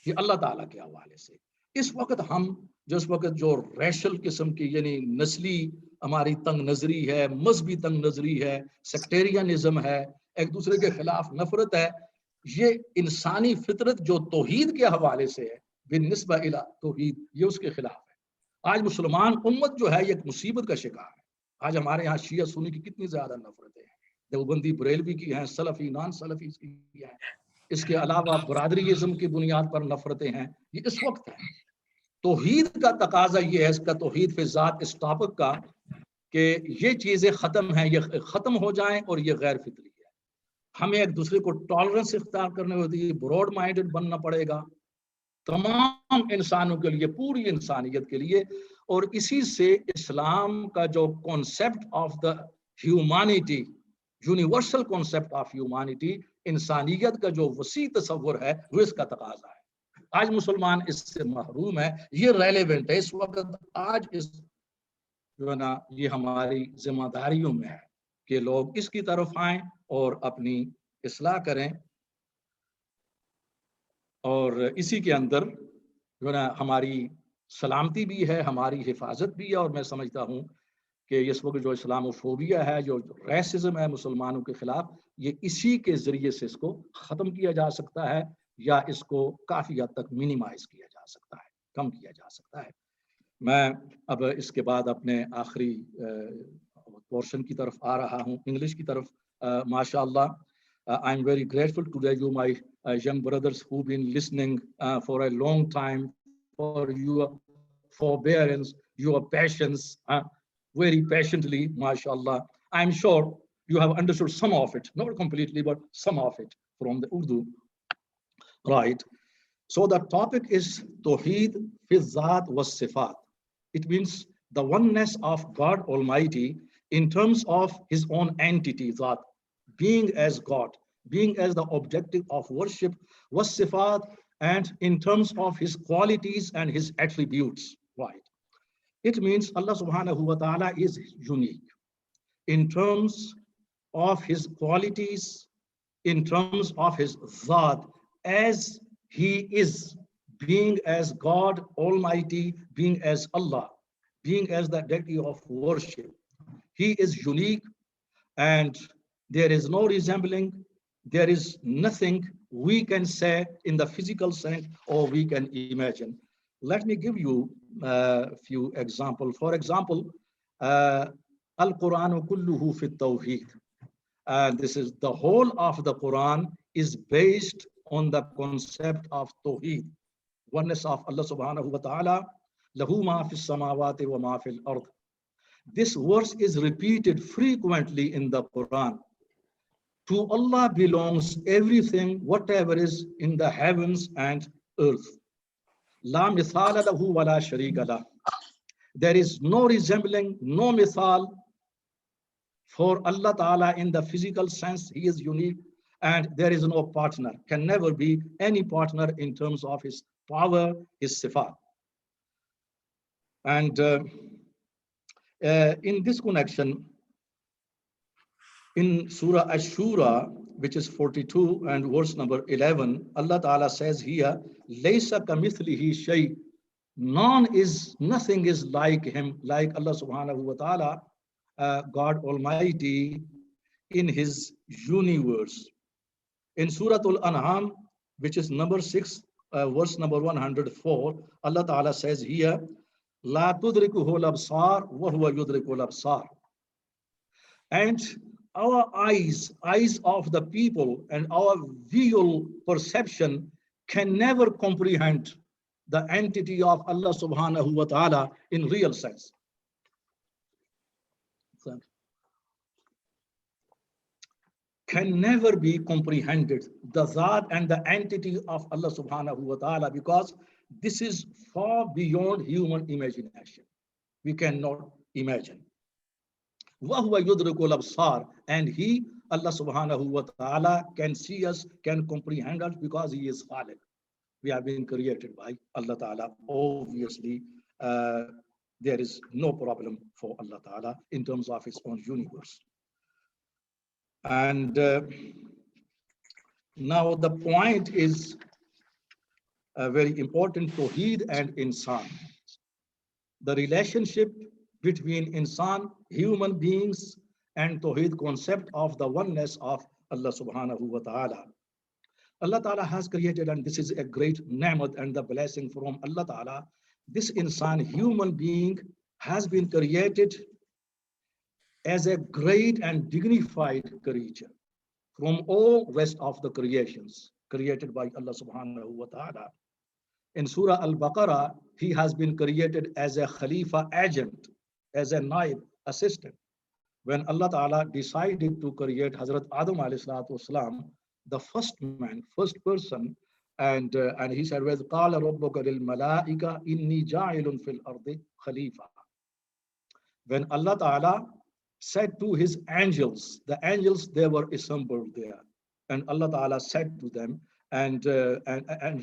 S1: کہ اللہ تعالیٰ کے حوالے سے۔ اس وقت ہم جس وقت جو ریشل قسم کی، یعنی نسلی ہماری تنگ نظری ہے، مذہبی تنگ نظری ہے، سیکٹیرینزم ہے، ایک دوسرے کے خلاف نفرت ہے، یہ انسانی فطرت جو توحید کے حوالے سے ہے، بالنسبہ الی توحید، یہ اس کے خلاف ہے۔ آج مسلمان امت جو ہے یہ ایک مصیبت کا شکار ہے۔ آج ہمارے ہاں شیعہ سنی کی کتنی زیادہ نفرتیں ہیں، دیوبندی بریلوی کی ہیں، سلفی نان سلفی کی ہیں، اس کے علاوہ برادریزم کی بنیاد پر نفرتیں ہیں، یہ اس وقت ہے۔ توحید کا تقاضا یہ ہے، اس کا توحید فی ذات اس ٹاپک کا، کہ یہ چیزیں ختم ہیں، یہ ختم ہو جائیں، اور یہ غیر فطری ہے۔ ہمیں ایک دوسرے کو ٹالرنس اختیار کرنے ہوتی ہے، براڈ مائنڈڈ بننا پڑے گا تمام انسانوں کے لیے، پوری انسانیت کے لیے، اور اسی سے اسلام کا جو concept of the humanity, universal concept of humanity, انسانیت کا جو وسیع تصور ہے، وہ اس کا تقاضا ہے۔ آج مسلمان اس سے محروم ہے، یہ ریلیونٹ ہے اس وقت، آج اس جو ہے نا یہ ہماری ذمہ داریوں میں ہے کہ لوگ اس کی طرف آئیں اور اپنی اصلاح کریں، اور اسی کے اندر جو ہے نا ہماری سلامتی بھی ہے، ہماری حفاظت بھی ہے۔ اور میں سمجھتا ہوں کہ اس وقت جو اسلاموفوبیا ہے، جو ریسزم ہے مسلمانوں کے خلاف، یہ اسی کے ذریعے سے اس کو ختم کیا جا سکتا ہے، یا اس کو کافی حد تک منیمائز کیا جا سکتا ہے، کم کیا جا سکتا ہے۔ میں اب اس کے بعد اپنے آخری پورشن کی طرف آ رہا ہوں، انگلش کی طرف۔ ماشاء اللہ، I am very grateful to you, my young brothers who've been listening for a long time, for your forbearance, your patience, very patiently, mashallah. I'm sure you have understood some of it, not completely, but some of it from the Urdu. Right. So the topic is Tawheed fi Zat wa Sifat. It means the oneness of God Almighty in terms of his own entity, Zat, being as God, being as the objective of worship, was Sifat, and in terms of his qualities and his attributes. Right. It means Allah subhanahu wa ta'ala is unique in terms of his qualities, in terms of his Zat, as he is, being as God Almighty, being as Allah, being as the deity of worship. He is unique, and there is no resembling, there is nothing we can say in the physical sense or we can imagine. Let me give you a few examples. For example, Al-Quran kulluhu fi tawheed. This is the whole of the Quran is based on the concept of Tawheed, oneness of Allah subhanahu wa ta'ala, lahu ma fi samawati wa ma fil ard. This verse is repeated frequently in the Quran. To Allah belongs everything, whatever is in the heavens and earth. La mithala lahu wa la sharika lah. There is no resembling, no mithal for Allah Ta'ala in the physical sense. He is unique, and there is no partner, can never be any partner in terms of his power, his sifat. And in this connection, in Surah Ash-Shura, which is 42 and verse number 11, Allah Ta'ala says here, Laysa kamithlihi shay. Nothing is like him, like Allah Subhanahu wa Ta'ala, God Almighty in his universe. In Surah Al-An'am, which is number 6, verse number 104, Allah Ta'ala says here, La tudrikuhu al-absar wa huwa yudriku al-absar. And our eyes of the people and our visual perception can never comprehend the entity of Allah subhanahu wa ta'ala in real sense. Can never be comprehended, the Zat and the entity of Allah subhanahu wa ta'ala, because this is far beyond human imagination. We cannot imagine. وَهُوَ يُدْرِكُ الْأَبْصَارَ. And He, Allah subhanahu wa ta'ala, can see us, can comprehend us, because He is Khaliq. We have been created by Allah ta'ala. Obviously, there is no problem for Allah ta'ala in terms of His own universe. And now the point is very important, Tawheed and Insan. The relationship between Insan, human beings, and Tawheed concept of the oneness of Allah subhanahu wa ta'ala. Allah ta'ala has created, and this is a great ni'mat and the blessing from Allah ta'ala. This Insan, human being, has been created as a great and dignified creature from all rest of the creations created by Allah subhanahu wa ta'ala. In Surah Al-Baqarah, he has been created as a Khalifa agent, as a naib assistant. When Allah ta'ala decided to create Hazrat Adam alayhi salatu wasalam, the first man, first person, and he said, وَإِذْ قَالَ رَبُّكَ لِلْمَلَائِكَةِ إِنِّي جَاعِلٌ فِي الْأَرْضِ خَلِيفَةً. When Allah ta'ala said to his angels, the angels, they were assembled there, and Allah ta'ala said to them and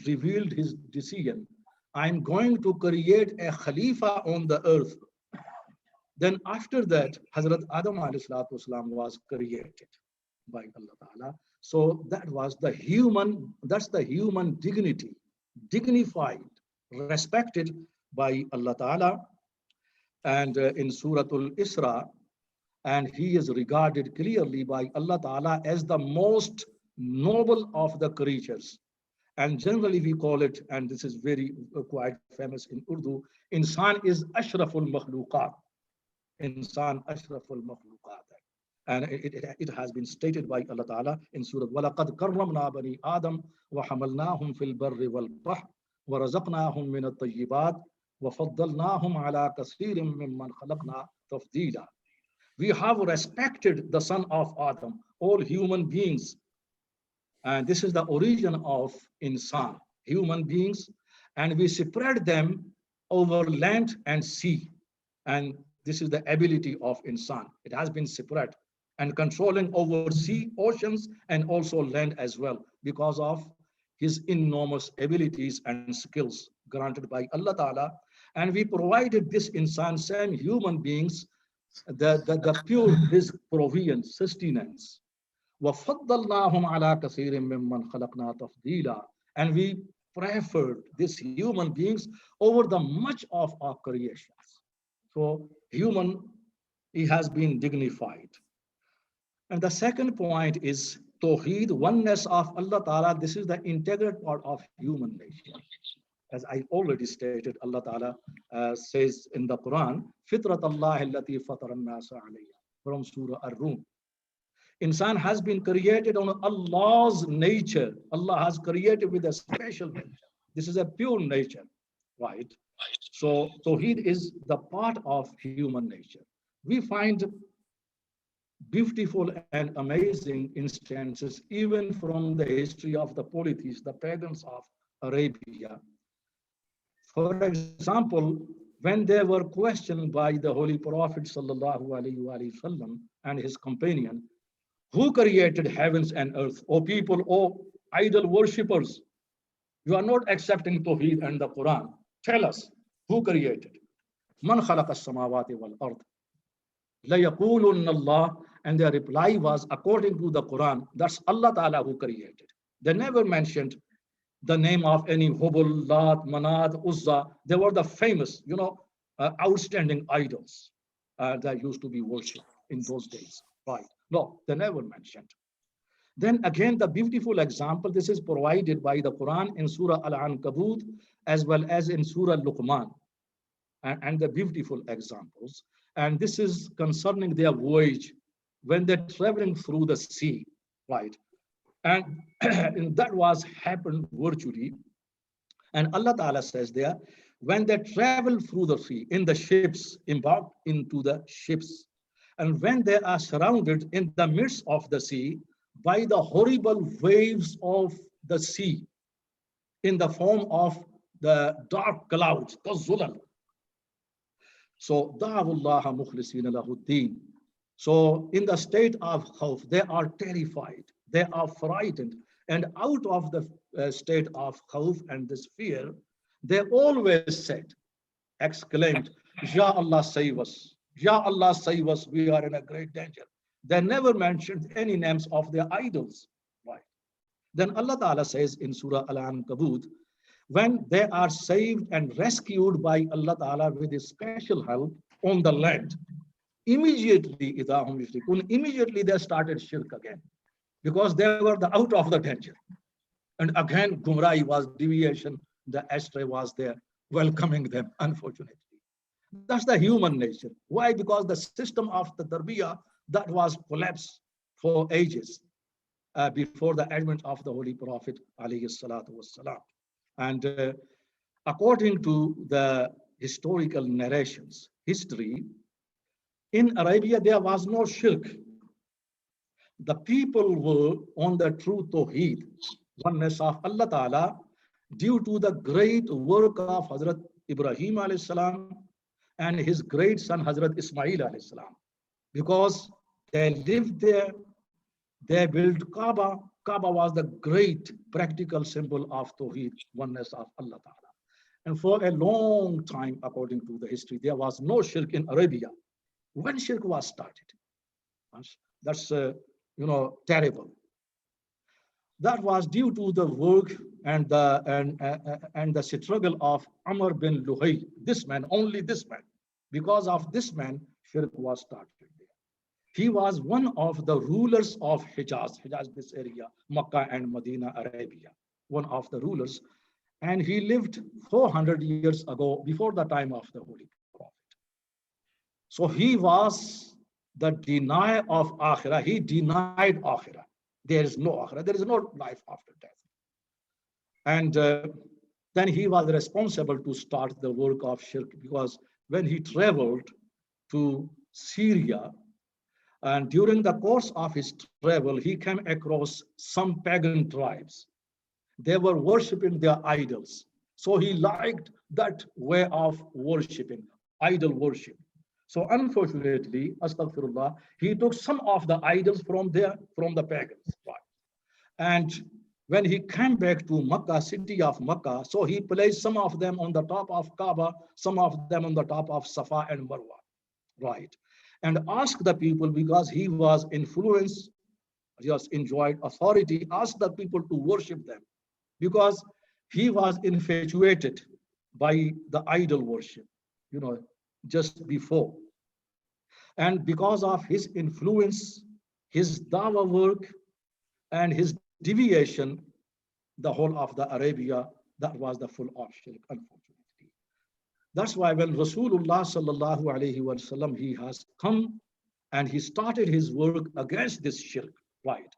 S1: revealed his decision, I'm going to create a Khalifa on the earth. Then after that, Hazrat Adam alayhi salatu wasalam was created by Allah ta'ala. So that was the human, that's the human dignity, dignified, respected by Allah ta'ala. And in Surah Al-Isra, and he is regarded clearly by Allah ta'ala as the most noble of the creatures. And generally we call it, and this is very quite famous in Urdu, Insan is Ashraful Makhluqat. Insan Ashraful Makhluqat. And it has been stated by Allah Ta'ala in Surah وَلَقَدْ كَرَّمْنَا بَنِي آدَمَ وَحَمَلْنَاهُمْ فِي الْبَرِّ وَالْبَحْرِ وَرَزَقْنَاهُم مِّنَ الطَّيِّبَاتِ وَفَضَّلْنَاهُمْ عَلَى كَثِيرٍ مِّمَّنْ خَلَقْنَا تَفْضِيلًا. We have respected the son of Adam, all human beings. And this is the origin of Insan, human beings. And we spread them over land and sea. And this is the ability of Insan. It has been separate and controlling over sea, oceans, and also land as well, because of his enormous abilities and skills granted by Allah Ta'ala. And we provided this Insan, same human beings, the pure his provision, sustenance. وَفَضَّلْنَاهُمْ عَلَى كَثِيرٍ مِّمَّنْ خَلَقْنَا تَفْضِيلًا. And we preferred these human beings over the much of our creations. So human, he has been dignified. And the second point is Tawheed, oneness of Allah Ta'ala. This is the integral part of human nature. As I already stated, Allah Ta'ala says in the Quran, فِطْرَةَ اللَّهِ الَّتِي فَطَرَ النَّاسَ عَلَيْهَا, from Surah Ar-Rum. Insan has been created on Allah's nature. Allah has created with a special nature. This is a pure nature, right? So Tawheed is the part of human nature. We find beautiful and amazing instances even from the history of the polytheists, the pagans of Arabia. For example, when they were questioned by the Holy Prophet sallallahu alaihi wasallam and his companion, who created heavens and earth? O people, O idol worshippers, you are not accepting Tawheed and the Quran. Tell us, who created? Man khalaqa as-samawati wal ard. La yaqulunna Allah. And their reply was, according to the Quran, that's Allah Ta'ala who created. They never mentioned the name of any Hubal, Lat, Manat, Uzza. They were the famous, outstanding idols that used to be worshipped in those days. Right? No, they never mentioned. Then again, the beautiful example, this is provided by the Quran in Surah Al-Ankabut as well as in Surah Luqman, and the beautiful examples. And this is concerning their voyage when they're traveling through the sea, right? And that was happened virtually. And Allah Ta'ala says there, when they travel through the sea in the ships, embarked into the ships, and when they are surrounded in the midst of the sea by the horrible waves of the sea in the form of the dark clouds, the zulal. So, da'avullaha mukhlisina lahuddin. So, in the state of khawf, they are terrified, they are frightened, and out of the state of khawf and this fear, they always said, exclaimed, Ya Allah, save us. Ya Allah, save us. We are in a great danger. They never mentioned any names of their idols. Right. Then Allah Ta'ala says in Surah Al-Ankabut, when they are saved and rescued by Allah Ta'ala with his special help on the land, immediately they started shirk again, because they were out of the danger. And again, Gumrai was deviation, the astray was there, welcoming them, unfortunately. That's the human nature. Why? Because the system of the tarbiyah that was collapsed for ages before the advent of the Holy Prophet alayhi salatu wassalam. And according to the historical narrations, history, in Arabia there was no shirk. The people were on the true Tawheed, oneness of Allah Ta'ala, due to the great work of Hazrat Ibrahim alayhi salam and his great son Hazrat Ismail alayhi salam. Because they lived there, they built Kaaba. Kaaba was the great practical symbol of Tawheed, oneness of Allah Ta'ala. And for a long time, according to the history, there was no shirk in Arabia. When shirk was started, that's terrible. That was due to the work and the struggle of Amr bin Luhay, this man, only this man. Because of this man, shirk was started there. He was one of the rulers of Hijaz, this area, Makkah and Medina, Arabia, one of the rulers. And he lived 400 years ago, before the time of the Holy Prophet. So he was the denier of Akhirah. He denied Akhirah. There is no Akhirah. There is no life after death. And then he was responsible to start the work of shirk, because when he traveled to Syria, and during the course of his travel, he came across some pagan tribes. They were worshiping their idols. So he liked that way of worshiping, idol worship. So unfortunately, astaghfirullah, he took some of the idols from the pagans. Right? And when he came back to Makkah, city of Makkah, so he placed some of them on the top of Kaaba, some of them on the top of Safa and Marwa. Right? And asked the people, because he was influenced, just enjoyed authority, asked the people to worship them, because he was infatuated by the idol worship, just before. And because of his influence, his dawah work, and his deviation, the whole of the Arabia, that was the full of shirk, unfortunately. That's why when Rasulullah sallallahu alayhi wa sallam, he has come and he started his work against this shirk, right?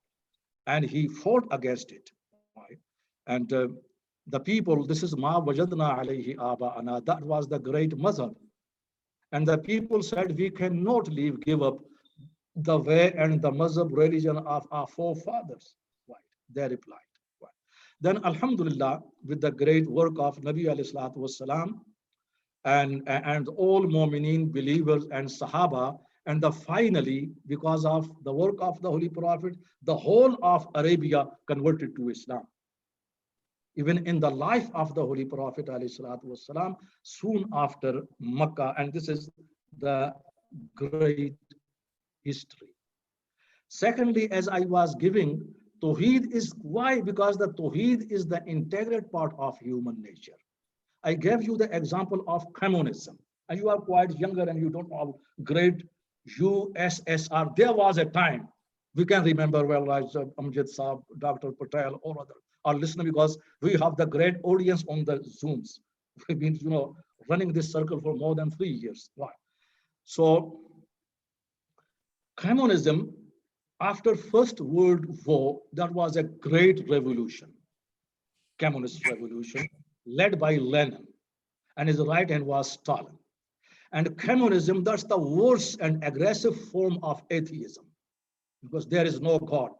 S1: And he fought against it, right? And the people, this is ma wajadna alayhi aba'ana, that was the great mazhab. And the people said, we cannot give up the way and the mazhab religion of our forefathers, right? They replied, right? Then alhamdulillah, with the great work of Nabi alayhi salatu wassalam, and all Mu'mineen believers and Sahaba, and finally, because of the work of the Holy Prophet, the whole of Arabia converted to Islam. Even in the life of the Holy Prophet ﷺ, soon after Makkah, and this is the great history. Secondly, as I was giving, Tawheed is why? Because the Tawheed is the integrated part of human nature. I gave you the example of communism, and you are quite younger and you don't know how great USSR. There was a time We can remember well, like Amjad Saab, Dr. Patel, or other are listening because we have the great audience on the Zooms. We've been, running this circle for more than 3 years. Right. So communism, after First World War, that was a great revolution, communist revolution, led by Lenin, and his right hand was Stalin. And communism, that's the worst and aggressive form of atheism, because there is no God.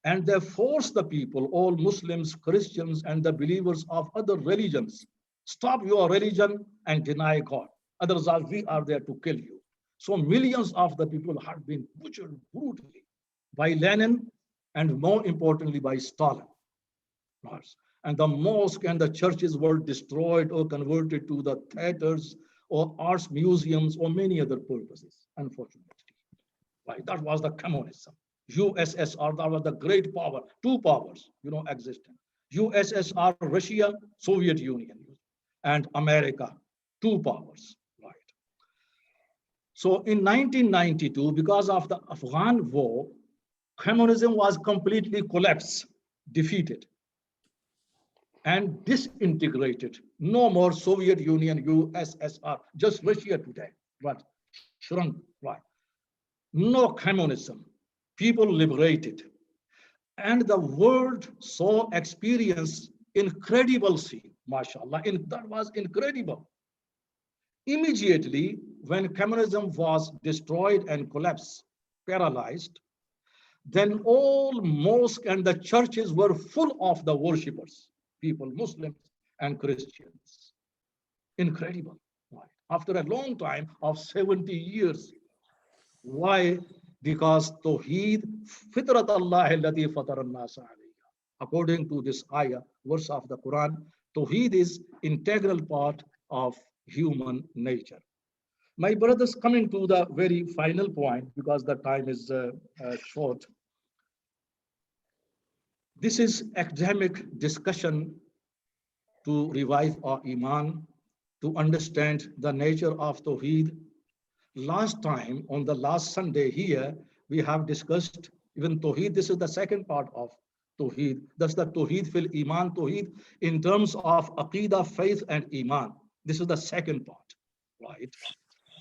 S1: And they force the people, all Muslims, Christians, and the believers of other religions, stop your religion and deny God. Otherwise, we are there to kill you. So millions of the people have been butchered brutally by Lenin, and more importantly by Stalin. And the mosque and the churches were destroyed or converted to the theaters or arts museums or many other purposes, unfortunately. Right? That was the communism. USSR, that was the great power, two powers, existed. USSR, Russia, Soviet Union, and America, two powers, right? So in 1992, because of the Afghan war, communism was completely collapsed, defeated, and disintegrated. No more Soviet Union, USSR, just Russia today, right? Shrunk, right? No communism. People liberated. And the world saw experience incredible scene, mashallah. That was incredible. Immediately, when communism was destroyed and collapsed, paralyzed, then all mosques and the churches were full of the worshippers, people, Muslims and Christians. Incredible. Right? After a long time of 70 years. Why? Because Tawheed, Fitrat Allah allati fatara an-nas alayha. According to this ayah, verse of the Quran, Tawheed is integral part of human nature. My brothers, coming to the very final point, because the time is short. This is academic discussion to revive our Iman, to understand the nature of Tawheed. Last time, on the last Sunday here, we have discussed even Tawheed. This is the second part of Tawheed. That's the Tawheed fil Iman, Tawheed in terms of Aqidah, faith, and Iman. This is the second part, right?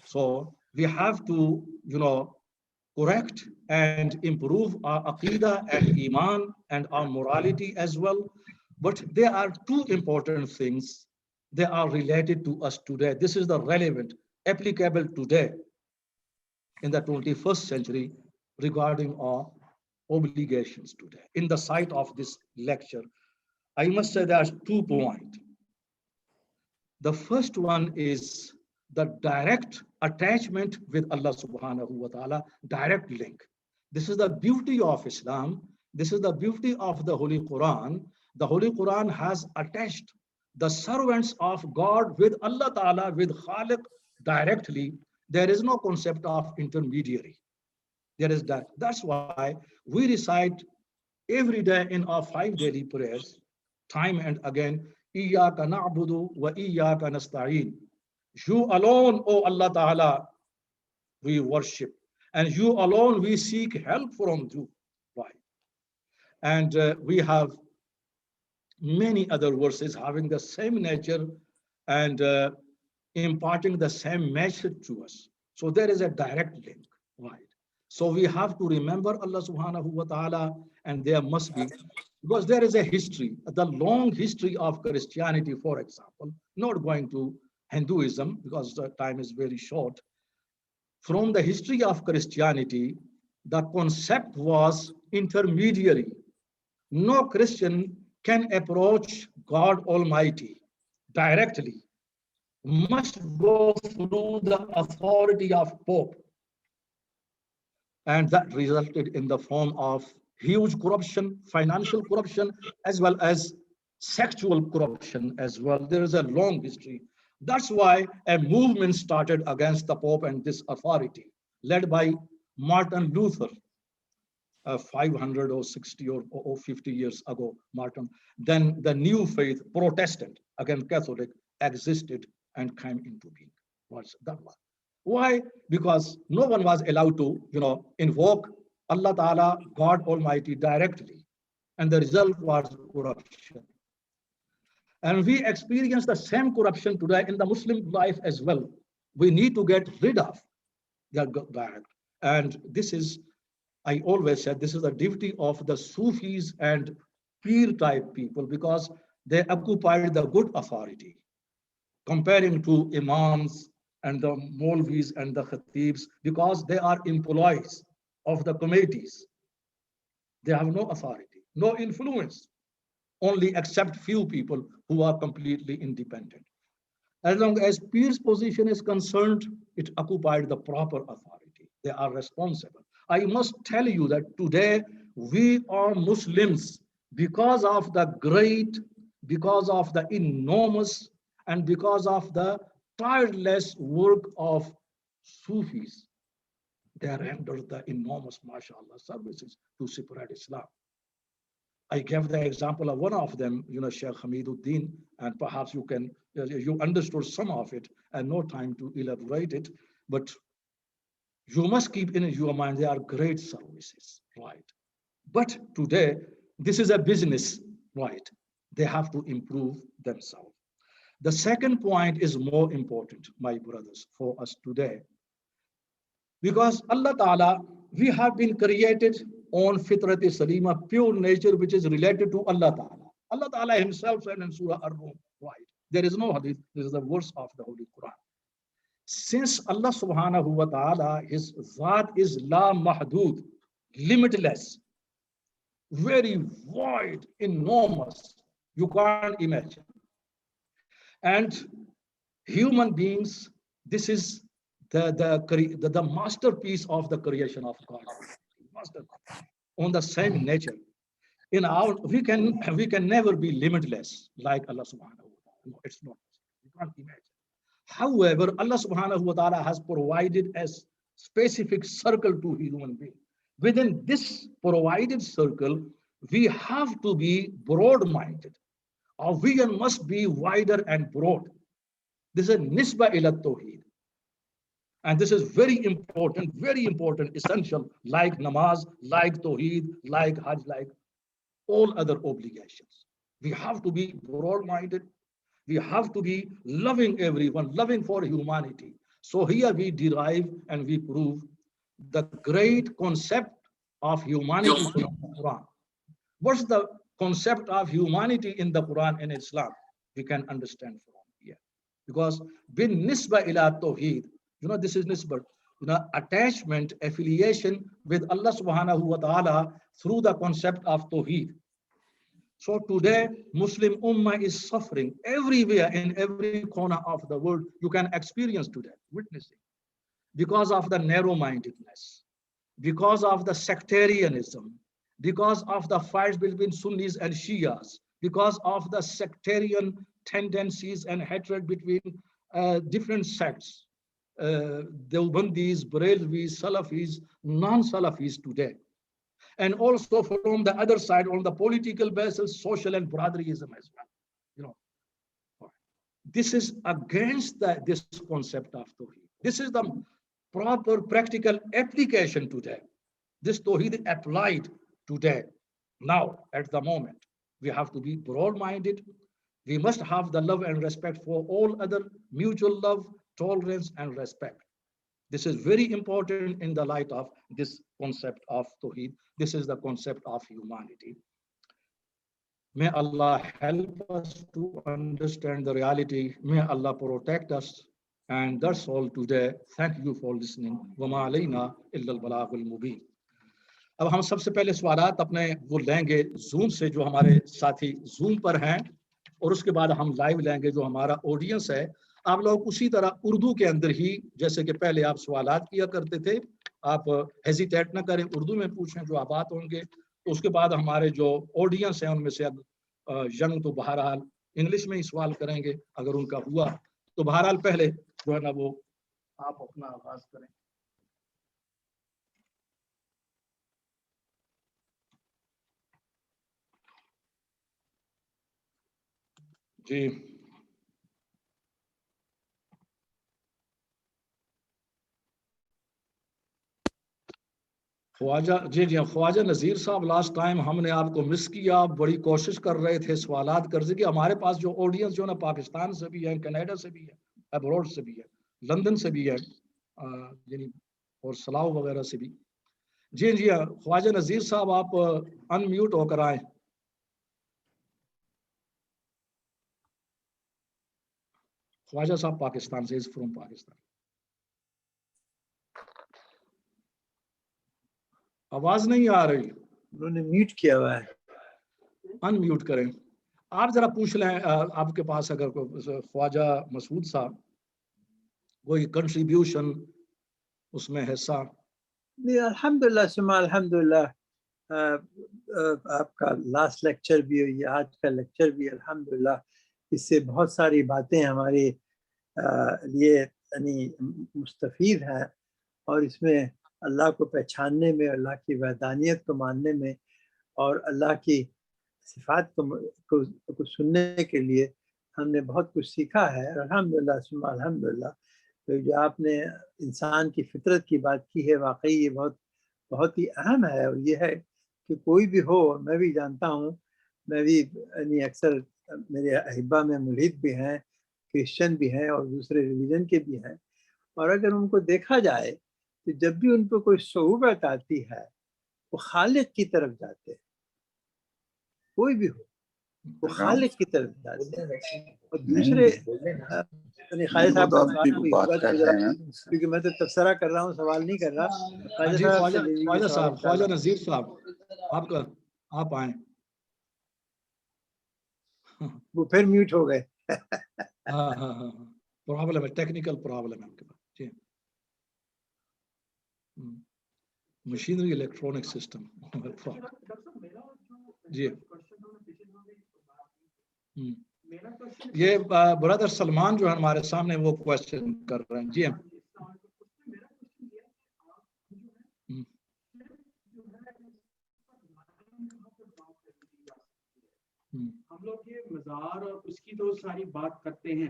S1: So we have to, correct and improve our Aqidah and Iman and our morality as well. But there are two important things. They are related to us today. This is the relevant, applicable today in the 21st century regarding our obligations today. In the sight of this lecture, I must say there's 2 points. The first one is the direct attachment with Allah subhanahu wa ta'ala, direct link. This is the beauty of Islam. This is the beauty of the Holy Quran. The Holy Quran has attached the servants of God with Allah ta'ala, with Khaliq directly. There is no concept of intermediary. There is that. That's why we recite every day in our 5 daily prayers, time and again, Iyyaka na'budu wa iyyaka nasta'in. You alone, O Allah Ta'ala, we worship. And you alone we seek help from you. Right. And we have many other verses having the same nature and imparting the same message to us. So there is a direct link. Right. So we have to remember Allah subhanahu wa ta'ala, and there must be, because there is a history, the long history of Christianity, for example, not going to Hinduism because the time is very short. From the history of Christianity, the concept was intermediary. No Christian can approach God Almighty directly, must go through the authority of Pope. And that resulted in the form of huge corruption, financial corruption, as well as sexual corruption as well. There is a long history. That's why a movement started against the Pope and this authority, led by Martin Luther, 500 or 60 or 50 years ago, Martin. Then the new faith, Protestant, again Catholic, existed and came into being. What's that one? Why? Because no one was allowed to, invoke Allah Ta'ala, God Almighty directly, and the result was corruption. And we experience the same corruption today in the Muslim life as well. We need to get rid of that. And this is, I always said, this is the duty of the Sufis and peer type people, because they occupied the good authority, comparing to imams and the Maulvis and the khatibs, because they are employees of the committees. They have no authority, no influence, only except few people who are completely independent. As long as peer's position is concerned, it occupied the proper authority. They are responsible. I must tell you that today we are Muslims because of the great, because of the enormous, and because of the tireless work of Sufis. They rendered the enormous, mashallah, services to spread Islam. I gave the example of one of them, Sheikh Hamiduddin, and perhaps you understood some of it, and no time to elaborate it, but you must keep in your mind, they are great services, right? But today, this is a business, right? They have to improve themselves. The second point is more important, my brothers, for us today. Because Allah Ta'ala, we have been created on Fitrat-e Salima, pure nature, which is related to Allah Ta'ala. Allah Ta'ala himself said in Surah Ar-Rum, right? There is no hadith, this is the verse of the Holy Quran. Since Allah Subhanahu wa Ta'ala, his Zat is La Mahdud, limitless, very wide, enormous, you can't imagine. And human beings, this is the masterpiece of the creation of God, on the same nature. In our, we can never be limitless like Allah Subhanahu wa Ta'ala. No, it's not possible. You can't imagine. However, Allah Subhanahu wa Ta'ala has provided a specific circle to human being. Within this provided circle, we have to be broad-minded. Our vision must be wider and broad. This is nisba ila tawheed. And this is very important, essential, like namaz, like tawheed, like hajj, like all other obligations. We have to be broad-minded. We have to be loving everyone, loving for humanity. So here we derive and we prove the great concept of humanity in the Quran. What's the concept of humanity in the Quran and Islam? We can understand from here. Because bin nisba ila tawheed, this is nisba, attachment, affiliation with Allah Subhanahu wa Ta'ala through the concept of tawheed. So today, Muslim Ummah is suffering everywhere, in every corner of the world. You can experience today, witnessing, because of the narrow-mindedness, because of the sectarianism, because of the fights between Sunnis and Shias, because of the sectarian tendencies and hatred between different sects, Deobandis, Barelvis, Salafis, non-Salafis today. And also from the other side, on the political basis, social and brotherlyism as well. This is against this concept of Tawheed. This is the proper practical application today. This Tawheed applied today, now, at the moment. We have to be broad-minded. We must have the love and respect for all other, mutual love, tolerance, and respect. This is very important in the light of this concept of Tawheed. This is the concept of humanity. May Allah help us to understand the reality. May Allah protect us. And that's all today. Thank you for listening. وَمَا عَلَيْنَا إِلَّا الْبَلَاغُ الْمُبِينُ. اب ہم سب سے پہلے سوالات اپنے وہ لیں گے زوم سے، جو ہمارے ساتھی زوم پر ہیں، اور اس کے بعد ہم لائیو لیں گے جو ہمارا آڈینس ہے. آپ لوگ اسی طرح اردو کے اندر ہی، جیسے کہ پہلے آپ سوالات کیا کرتے تھے، آپ ہیزیٹیٹ نہ کریں، اردو میں پوچھیں جو آبات ہوں گے. تو اس کے بعد ہمارے جو آڈینس ہیں ان میں سے ینگ تو بہرحال انگلش میں ہی سوال کریں گے اگر ان کا ہوا تو. بہرحال پہلے جو ہے نا وہ آپ اپنا آغاز کریں. جی خواجہ جی خواجہ نذیر صاحب لاسٹ ٹائم ہم نے آپ کو مس کیا، آپ بڑی کوشش کر رہے تھے سوالات کرنے کی. ہمارے پاس جو آڈینس جو نا پاکستان سے بھی ہے، کینیڈا سے بھی ہے، ابروڈ سے بھی ہے، لندن سے بھی ہے، یعنی اور سلاؤ وغیرہ سے بھی. جی خواجہ نذیر صاحب آپ ان میوٹ ہو کر آئیں. خواجہ صاحب پاکستان سے، فرام پاکستان. آواز نہیں آ رہی،
S2: انہوں نے میوٹ کیا ہوا ہے.
S1: ان میوٹ کریں. آپ ذرا پوچھ لیں آپ کے پاس اگر خواجہ مسعود صاحب کوئی کنٹریبیوشن اس میں حصہ.
S2: الحمدللہ ثم الحمدللہ، آپ کا لاسٹ لیکچر بھی ہوئی، آج کا لیکچر بھی الحمدللہ، اس سے بہت ساری باتیں ہمارے لیے یعنی مستفید ہیں، اور اس میں اللہ کو پہچاننے میں، اللہ کی وحدانیت کو ماننے میں، اور اللہ کی صفات کو سننے کے لیے ہم نے بہت کچھ سیکھا ہے. الحمدللہ ثم الحمدللہ. تو جو آپ نے انسان کی فطرت کی بات کی ہے، واقعی یہ بہت ہی اہم ہے. اور یہ ہے کہ کوئی بھی ہو، میں بھی جانتا ہوں، میں بھی یعنی اکثر میرے احبہ میں ملحد بھی ہیں، کرسچن بھی ہیں، اور دوسرے ریلیجن کے بھی ہیں، اور اگر ان کو دیکھا جائے تو جب بھی ان پہ کوئی صعوبت آتی ہے وہ خالق کی طرف جاتے ہیں. کوئی بھی ہو وہ خالق کی طرف جاتے ہیں. اور دوسرے خالد صاحب کیونکہ میں تو تبصرہ کر رہا ہوں، سوال نہیں کر رہا.
S1: جی خواجہ صاحب، خواجہ نذیر صاحب آپ آئیں.
S2: وہ پھر میوٹ ہو گئے.
S1: ہاں پرابلم ہے، ٹیکنیکل پرابلم ہے آپ کے پاس. جی مشینری الیکٹرانک سسٹم. جی یہ برادر سلمان جو ہے ہمارے سامنے وہ کوشچن کر رہے ہیں. جی
S3: ہم لوگ یہ مزار اور اس کی تو ساری بات کرتے ہیں،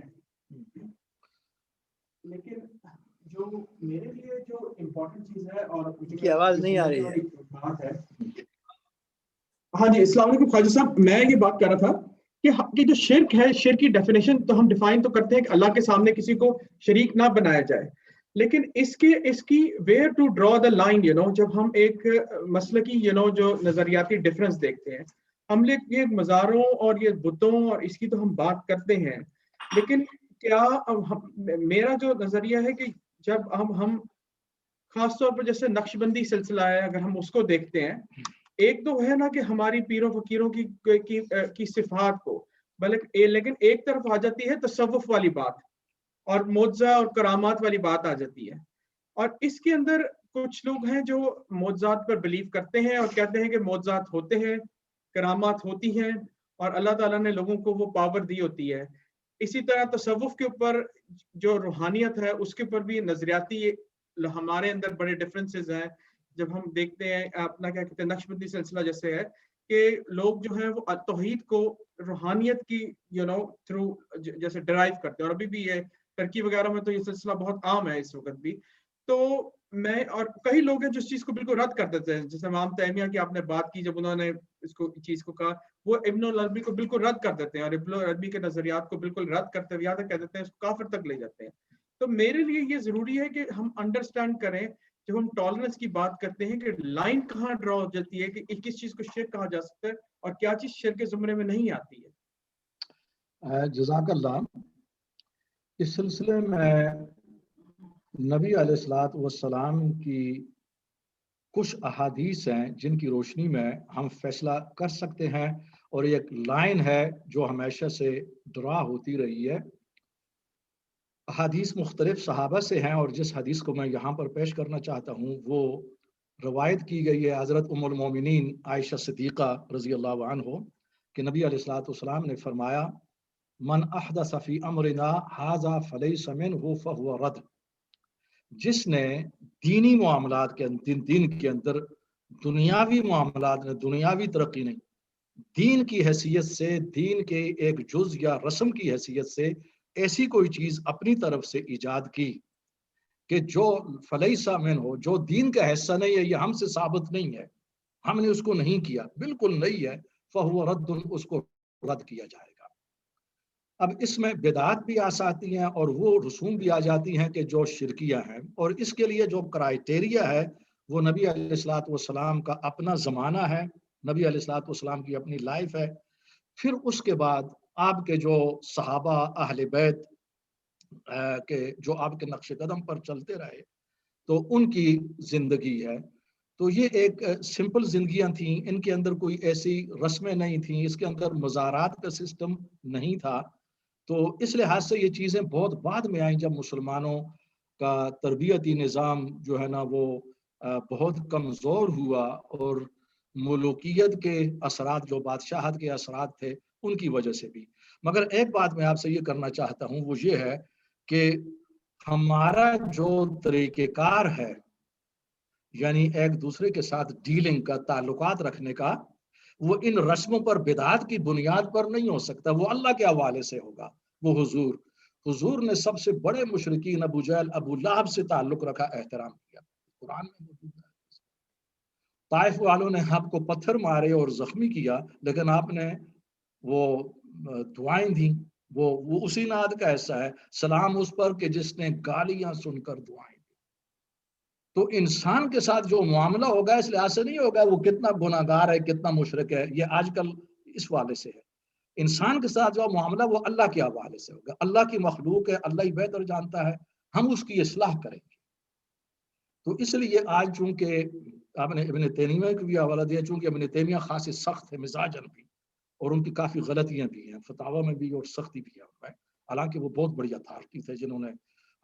S3: لیکن جو میرے لیے جو امپورٹنٹ چیز ہے اور
S2: کی آواز نہیں آ رہی ہے.
S3: بات ہے. ہاں جی السلام علیکم خواجہ صاحب، میں یہ بات کر رہا تھا کہ جو شرک ہے، شرک کی ڈیفینیشن تو ہم ڈیفائن تو کرتے ہیں کہ اللہ کے سامنے کسی کو شریک نہ بنایا جائے، لیکن اس کی where to draw the line, جب ہم ایک مسلکی جو نظریاتی ڈفرنس دیکھتے ہیں، ہم لوگ یہ مزاروں اور یہ بتوں اور اس کی تو ہم بات کرتے ہیں، لیکن کیا میرا جو نظریہ ہے کہ جب ہم خاص طور پر جیسے نقش بندی سلسلہ ہے، اگر ہم اس کو دیکھتے ہیں، ایک تو ہے نا کہ ہماری پیروں فقیروں کی صفات کو، لیکن ایک طرف آ جاتی ہے تصوف والی بات اور معجزہ اور کرامات والی بات آ جاتی ہے. اور اس کے اندر کچھ لوگ ہیں جو معجزات پر بلیو کرتے ہیں اور کہتے ہیں کہ معجزات ہوتے ہیں، کرامات ہوتی ہیں، اور اللہ تعالیٰ نے لوگوں کو وہ پاور دی ہوتی ہے. اسی طرح تصوف کے اوپر جو روحانیت ہے اس کے اوپر بھی نظریاتی ہمارے اندر بڑے ڈفرینسز ہیں. جب ہم دیکھتے ہیں اپنا کیا کہتے ہیں نقش بندی سلسلہ جیسے ہے کہ لوگ جو ہیں وہ توحید کو روحانیت کی تھرو جیسے ڈرائیو کرتے ہیں، اور ابھی بھی یہ ترکی وغیرہ میں تو یہ سلسلہ بہت عام ہے اس وقت بھی. تو میں اور کئی لوگ ہیں جو اس چیز کو بالکل رد کر دیتے ہیں، جیسے امام تیمیہ کی آپ نے بات کی، جب انہوں نے اس چیز کو کہا، وہ ابن العربی کو بالکل رد کر دیتے ہیں اور ابن العربی کے نظریات کو بالکل رد کرتے ہوئے کہہ دیتے ہیں، اس کو کافر تک لے جاتے ہیں. تو میرے لیے یہ ضروری ہے کہ ہم انڈرسٹینڈ کریں جب ہم ٹالرنس کی بات کرتے ہیں کہ لائن کہاں ڈرا ہو جاتی ہے کہ کس چیز کو شرک کہا جا سکتا ہے اور کیا چیز شرک کے زمرے میں نہیں آتی ہے.
S1: جزاک اللہ. اس سلسلے میں نبی علیہ الصلوۃ والسلام کی کچھ احادیث ہیں جن کی روشنی میں ہم فیصلہ کر سکتے ہیں، اور ایک لائن ہے جو ہمیشہ سے ڈرا ہوتی رہی ہے. احادیث مختلف صحابہ سے ہیں، اور جس حدیث کو میں یہاں پر پیش کرنا چاہتا ہوں وہ روایت کی گئی ہے حضرت ام المومنین عائشہ صدیقہ رضی اللہ عنہ کہ نبی علیہ الصلوۃ والسلام نے فرمایا، من احدث فی امرنا ھذا فلیس منہ فہو رد. جس نے دینی معاملات کے دین کے اندر دنیاوی معاملات میں دنیاوی ترقی نہیں، دین کی حیثیت سے، دین کے ایک جز یا رسم کی حیثیت سے ایسی کوئی چیز اپنی طرف سے ایجاد کی کہ جو فلیسا من ہو، جو دین کا حصہ نہیں ہے، یہ ہم سے ثابت نہیں ہے، ہم نے اس کو نہیں کیا، بالکل نہیں ہے، فہو رد، اس کو رد کیا جائے گا۔ اب اس میں بدعات بھی آ جاتی ہیں اور وہ رسوم بھی آ جاتی ہیں کہ جو شرکیہ ہیں، اور اس کے لیے جو کرائٹیریا ہے وہ نبی علیہ الصلوۃ والسلام کا اپنا زمانہ ہے، نبی علیہ الصلوۃ والسلام کی اپنی لائف ہے، پھر اس کے بعد آپ کے جو صحابہ اہل بیت کہ جو آپ کے نقش قدم پر چلتے رہے تو ان کی زندگی ہے۔ تو یہ ایک سمپل زندگیاں تھیں، ان کے اندر کوئی ایسی رسمیں نہیں تھیں، اس کے اندر مزارات کا سسٹم نہیں تھا۔ تو اس لحاظ سے یہ چیزیں بہت بعد میں آئیں، جب مسلمانوں کا تربیتی نظام جو ہے نا وہ بہت کمزور ہوا، اور ملوکیت کے اثرات، جو بادشاہت کے اثرات تھے، ان کی وجہ سے بھی۔ مگر ایک بات میں آپ سے یہ کرنا چاہتا ہوں، وہ یہ ہے کہ ہمارا جو طریقہ کار ہے، یعنی ایک دوسرے کے ساتھ ڈیلنگ کا، تعلقات رکھنے کا، وہ ان رسموں پر، بدعات کی بنیاد پر نہیں ہو سکتا، وہ اللہ کے حوالے سے ہوگا۔ وہ حضور نے سب سے بڑے مشرکین ابو جہل، ابو لہب سے تعلق رکھا، احترام کیا، قرآن میں موجود ہے۔ طائف والوں نے آپ کو پتھر مارے اور زخمی کیا، لیکن آپ نے وہ دعائیں دیں، وہ اسی نعت کا حصہ ہے، سلام اس پر کہ جس نے گالیاں سن کر دعائیں دی۔ تو انسان کے ساتھ جو معاملہ ہوگا، اس لحاظ سے نہیں ہوگا وہ کتنا گناہگار ہے، کتنا مشرک ہے، یہ آج کل اس والے سے ہے۔ انسان کے ساتھ جو معاملہ وہ اللہ کے حوالے سے ہوگا، اللہ کی مخلوق ہے، اللہ ہی بہتر جانتا ہے، ہم اس کی اصلاح کریں گے۔ تو اس لیے آج چونکہ آپ نے ابن تیمیہ کو بھی حوالہ دیا، چونکہ ابن تیمیہ خاص سخت ہے مزاجن بھی، اور ان کی کافی غلطیاں بھی ہیں، فتاوی میں بھی، اور سختی بھی ہے، حالانکہ وہ بہت بڑی اتھارٹی تھے، جنہوں نے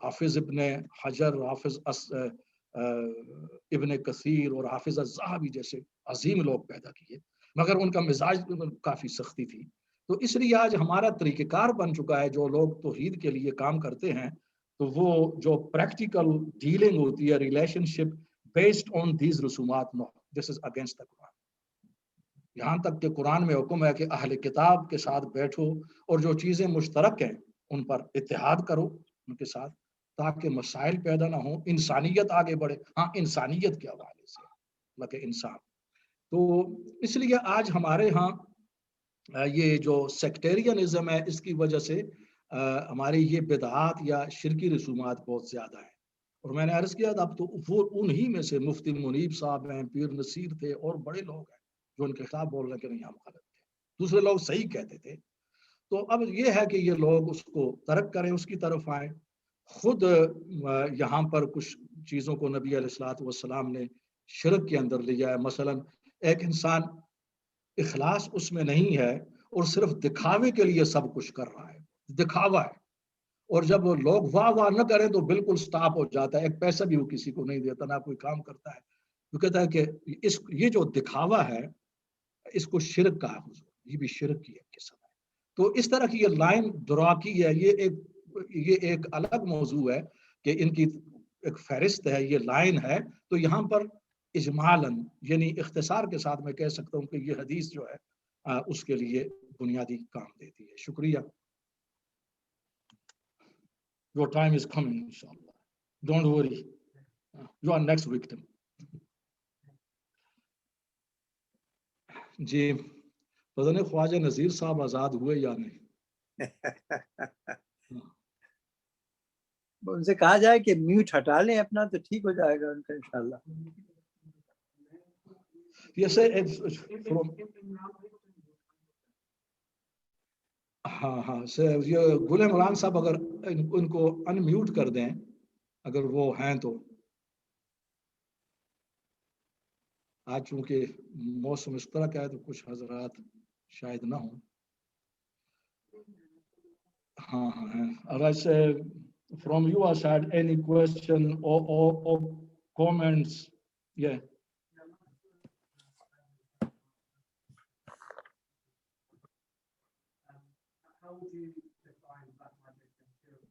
S1: حافظ ابن حجر، حافظ ابن کثیر اور حافظ الذہبی جیسے عظیم لوگ پیدا کیے، مگر ان کا مزاج کافی سختی تھی۔ تو اس لیے آج ہمارا طریقہ کار بن چکا ہے، جو لوگ توحید کے لیے کام کرتے ہیں، تو وہ جو پریکٹیکل ڈیلنگ ہوتی ہے، relation ship based on these رسومات، نو، دس از اگینسٹ دا قرآن۔ یہاں تک کہ قرآن میں حکم ہے کہ اہل کتاب کے ساتھ بیٹھو اور جو چیزیں مشترک ہیں ان پر اتحاد کرو ان کے ساتھ، تاکہ مسائل پیدا نہ ہوں، انسانیت آگے بڑھے۔ ہاں، انسانیت کے حوالے سے، بلکہ انسان۔ تو اس لیے آج ہمارے ہاں یہ جو سیکٹیرینزم ہے، اس کی وجہ سے ہماری یہ بدعات یا شرکی رسومات بہت زیادہ ہیں۔ اور میں نے عرض کیا اب تو وہ انہی میں سے مفتی منیب صاحب ہیں، پیر نصیر تھے، اور بڑے لوگ ہیں جو ان کے خلاف بول رہے ہیں کہ نہیں، ہم غلط تھے، دوسرے لوگ صحیح کہتے تھے۔ تو اب یہ ہے کہ یہ لوگ اس کو ترک کریں، اس کی طرف آئیں۔ خود یہاں پر کچھ چیزوں کو نبی علیہ الصلوۃ والسلام نے شرک کے اندر لیا ہے۔ مثلا ایک انسان اخلاص اس میں نہیں ہے اور صرف دکھاوے کے لیے سب کچھ کر رہا ہے، دکھاوا ہے، اور جب لوگ واہ واہ نہ کریں تو بالکل سٹاپ ہو جاتا ہے، ایک پیسہ بھی وہ کسی کو نہیں دیتا، نہ کوئی کام کرتا ہے۔ وہ کہتا ہے کہ یہ جو دکھاوا ہے، اس کو شرک کہا حضور، یہ بھی شرک کی ایک قسم ہے۔ تو اس طرح کی یہ لائن درا کی ہے، یہ ایک الگ موضوع ہے کہ ان کی ایک فہرست ہے، یہ لائن ہے۔ تو یہاں پر اجمالاً، یعنی اختصار کے ساتھ میں کہہ سکتا ہوں کہ یہ حدیث جو ہے اس کے لیے بنیادی کام دیتی ہے۔ شکریہ۔ Your time is coming, inshallah. Don't worry. You are next victim. جی، پتہ نہیں خواجہ نذیر صاحب آزاد ہوئے یا نہیں۔
S2: ان سے کہا جائے کہ میوٹ ہٹا لیں اپنا، تو ٹھیک ہو جائے گا ان کا انشاءاللہ۔
S1: ہاں یہ گل عمران صاحب اگر ان کو ان میوٹ کر دیں، اگر وہ ہیں تو۔ آج چونکہ موسم اس طرح کا ہے تو کچھ حضرات شاید نہ ہوں۔ ہاں Alright, from your side, any question or comments? Yeah.
S4: How would you define black magic and shirk?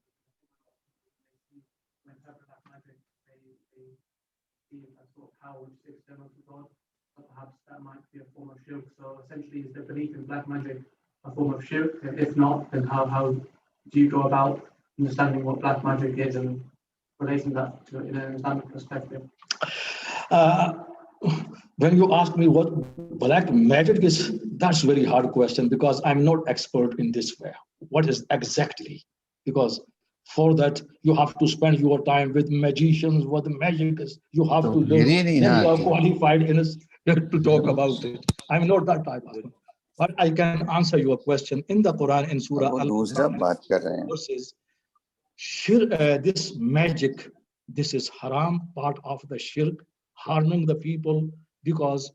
S4: When type of black magic, they see a sort of power which is external to God, but perhaps that might be a form of shirk. So essentially, is the belief in black magic a form of shirk? And if not, then how do you go about understanding what black magic is and relating that to in an Islamic perspective?
S1: When you ask me what black magic is, that's very hard question because I'm not expert in this way. What is exactly? Because for that you have to spend your time with magicians, what the magic is. You have to learn. Then you are qualified in to talk about it. I'm not that type of person. But I can answer your question in the Quran in Surah Al-Quran verses. This magic, this is haram, part of the shirk, harming the people, because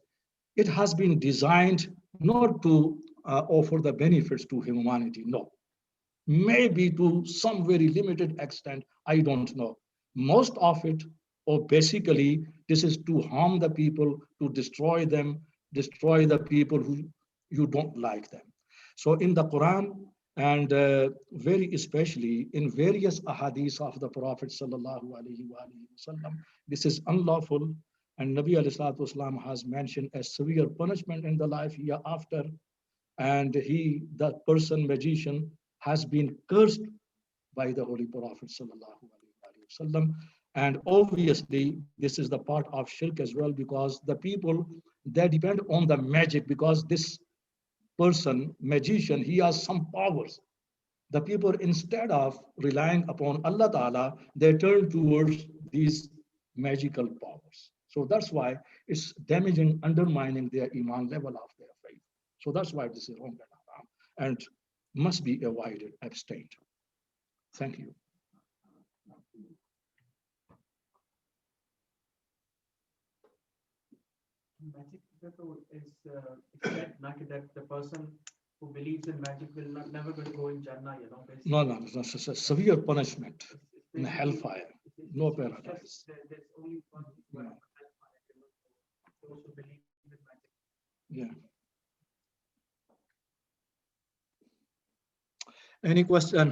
S1: it has been designed not to offer the benefits to humanity, no. Maybe to some very limited extent, I don't know. Most of it, or basically, this is to harm the people, to destroy them, destroy the people who you don't like them. So in the Quran, and very especially in various ahadith of the Prophet sallallahu alaihi wasallam, this is unlawful, and Nabi alayhi salatu wasalam has mentioned a severe punishment in the life hereafter, and the person magician has been cursed by the Holy Prophet sallallahu alaihi wasallam, and obviously this is the part of shirk as well, because the people, they depend on the magic, because this person, magician, he has some powers. The people, instead of relying upon Allah Ta'ala, they turn towards these magical powers. So that's why it's damaging, undermining their iman level of their faith. So that's why this is wrong and haram, and must be avoided, abstained. Thank you.
S4: Magic is said that the person who believes in magic will never going to go in Jannah, you know. Basically.
S1: No, it's a severe punishment in hellfire, no paradise.
S4: There's only one hellfire, those who believe in magic.
S1: Yeah. Any question?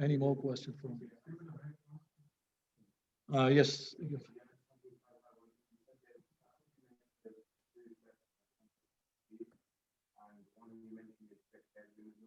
S1: Any more questions from you? Yes.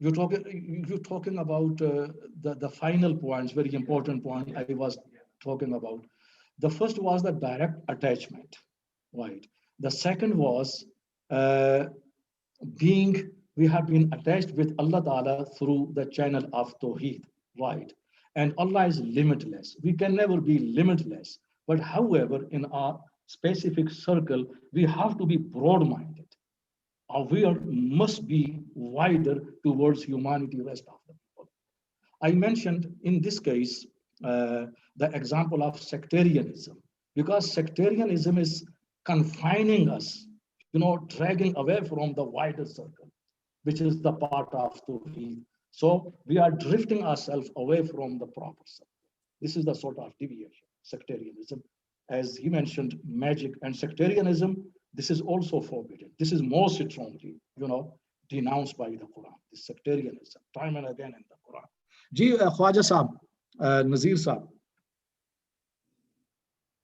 S1: You're talking about the final points, very important point I was talking about. The first was the direct attachment, right? The second was we have been attached with Allah Ta'ala through the channel of Tawheed, right? And Allah is limitless. We can never be limitless. But however, in our specific circle, we have to be broad-minded. We must be wider towards humanity, rest of the people. I mentioned in this case the example of sectarianism, because sectarianism is confining us, dragging away from the wider circle, which is the part of Tawheed. So we are drifting ourselves away from the proper circle. This is the sort of deviation, sectarianism. As he mentioned, magic and sectarianism, this is also forbidden. This is more strongly, denounced by the Quran, this sectarianism, time and again in the Quran. Ji, Khwaja Saab, Nazir Saab.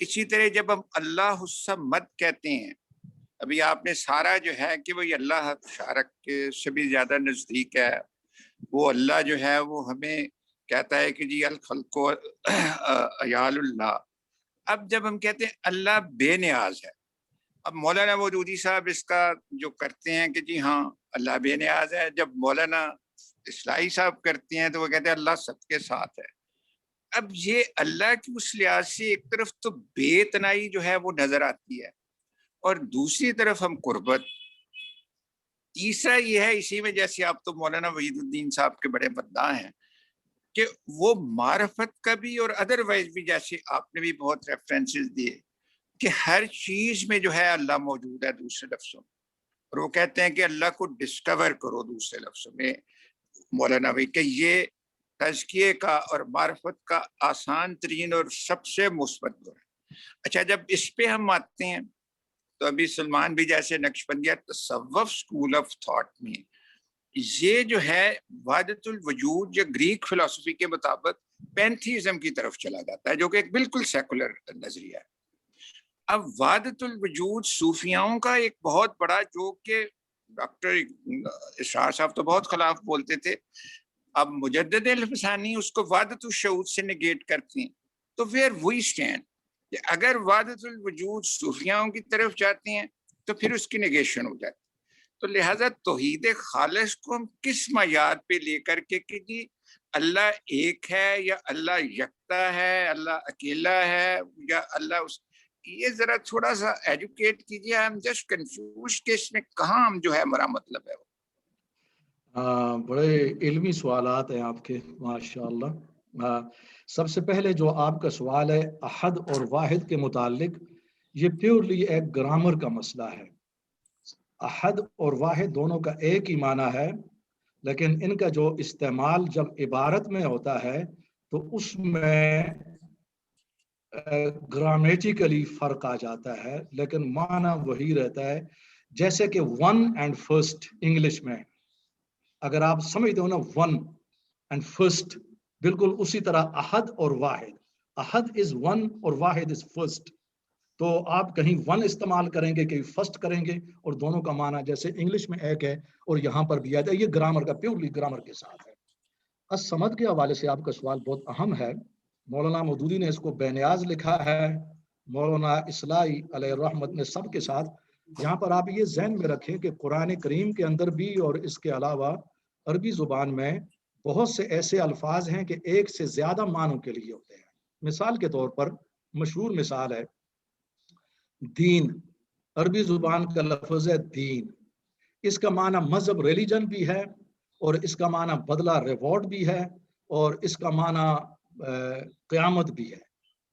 S5: اسی طرح جب ہم اللہ الصمد کہتے ہیں، ابھی آپ نے سارا جو ہے کہ وہی اللہ شارک کے سے بھی زیادہ نزدیک ہے، وہ اللہ جو ہے وہ ہمیں کہتا ہے کہ جی الخلق عیال اللہ. اب جب ہم کہتے ہیں اللہ بے نیاز ہے، اب مولانا مودودی صاحب اس کا جو کرتے ہیں کہ جی ہاں اللہ بے نیاز ہے، جب مولانا اصلاحی صاحب کرتے ہیں تو وہ کہتے ہیں اللہ سب کے ساتھ ہے. اب یہ اللہ کی اس لحاظ سے ایک طرف تو بے تنائی جو ہے وہ نظر آتی ہے، اور دوسری طرف ہم قربت. تیسرا یہ ہے، اسی میں جیسے آپ تو مولانا وحید الدین صاحب کے بڑے مداح ہیں کہ وہ معرفت کا بھی اور ادروائز بھی، جیسے آپ نے بھی بہت ریفرنسز دیے کہ ہر چیز میں جو ہے اللہ موجود ہے دوسرے لفظوں میں، اور وہ کہتے ہیں کہ اللہ کو ڈسکور کرو دوسرے لفظوں میں مولانا بھائی، کہ یہ تزکیے کا اور معرفت کا آسان ترین اور سب سے مثبت دور ہے. اچھا، جب اس پہ ہم آتے ہیں تو ابھی سلمان بھی جیسے نقشبندیہ تصوف اسکول آف تھاٹ میں یہ جو ہے وحدت الوجود یا گریک فلسفی کے مطابق پینتھیزم کی طرف چلا جاتا ہے، جو کہ ایک بالکل سیکولر نظریہ ہے. اب وحدت الوجود صوفیاؤں کا ایک بہت بڑا، جو کہ ڈاکٹر اسرار صاحب تو بہت خلاف بولتے تھے، اب مجدد الفسانی اس کو وحدت الشعور سے نگیٹ کرتے ہیں. تو پھر وہی اسٹینڈ کہ اگر وحدت الوجود صوفیاؤں کی طرف جاتے ہیں تو پھر اس کی نگیشن ہو جاتی. تو لہٰذا توحید خالص کو ہم کس معیار پہ لے کر کے کہ جی اللہ ایک ہے یا اللہ یکتا ہے، اللہ اکیلا ہے یا اللہ اس، یہ ذرا تھوڑا سا ایجوکیٹ کیجیے. ہم جسٹ کنفیوز کہ اس میں کہاں ہم جو ہے ہمارا مطلب ہے.
S1: بڑے علمی سوالات ہیں آپ کے، ماشاءاللہ. سب سے پہلے جو آپ کا سوال ہے احد اور واحد کے متعلق، یہ پیورلی ایک گرامر کا مسئلہ ہے. احد اور واحد دونوں کا ایک ہی معنی ہے، لیکن ان کا جو استعمال جب عبارت میں ہوتا ہے تو اس میں گرامیٹیکلی فرق آ جاتا ہے، لیکن معنی وہی رہتا ہے. جیسے کہ ون اینڈ فرسٹ انگلش میں اگر آپ سمجھتے ہو نا، ون اینڈ فرسٹ، بالکل اسی طرح احد اور واحد، احد از ون اور واحد از فرسٹ. تو آپ کہیں ون استعمال کریں گے، کہیں فرسٹ کریں گے، اور دونوں کا معنی جیسے انگلش میں ایک ہے اور یہاں پر بھی آتا ہے. یہ گرامر کا، پیورلی گرامر کے ساتھ ہے. الصمد کے حوالے سے آپ کا سوال بہت اہم ہے. مولانا مودودی نے اس کو بے نیاز لکھا ہے، مولانا اصلاحی علیہ الرحمت نے سب کے ساتھ. یہاں پر آپ یہ ذہن میں رکھیں کہ قرآن کریم کے اندر بھی اور اس کے علاوہ عربی زبان میں بہت سے ایسے الفاظ ہیں کہ ایک سے زیادہ معنوں کے لیے ہوتے ہیں. مثال کے طور پر مشہور مثال ہے دین. عربی زبان کا لفظ ہے دین، اس کا معنی مذہب ریلیجن بھی ہے، اور اس کا معنی بدلہ ریوارڈ بھی ہے، اور اس کا معنی قیامت بھی ہے.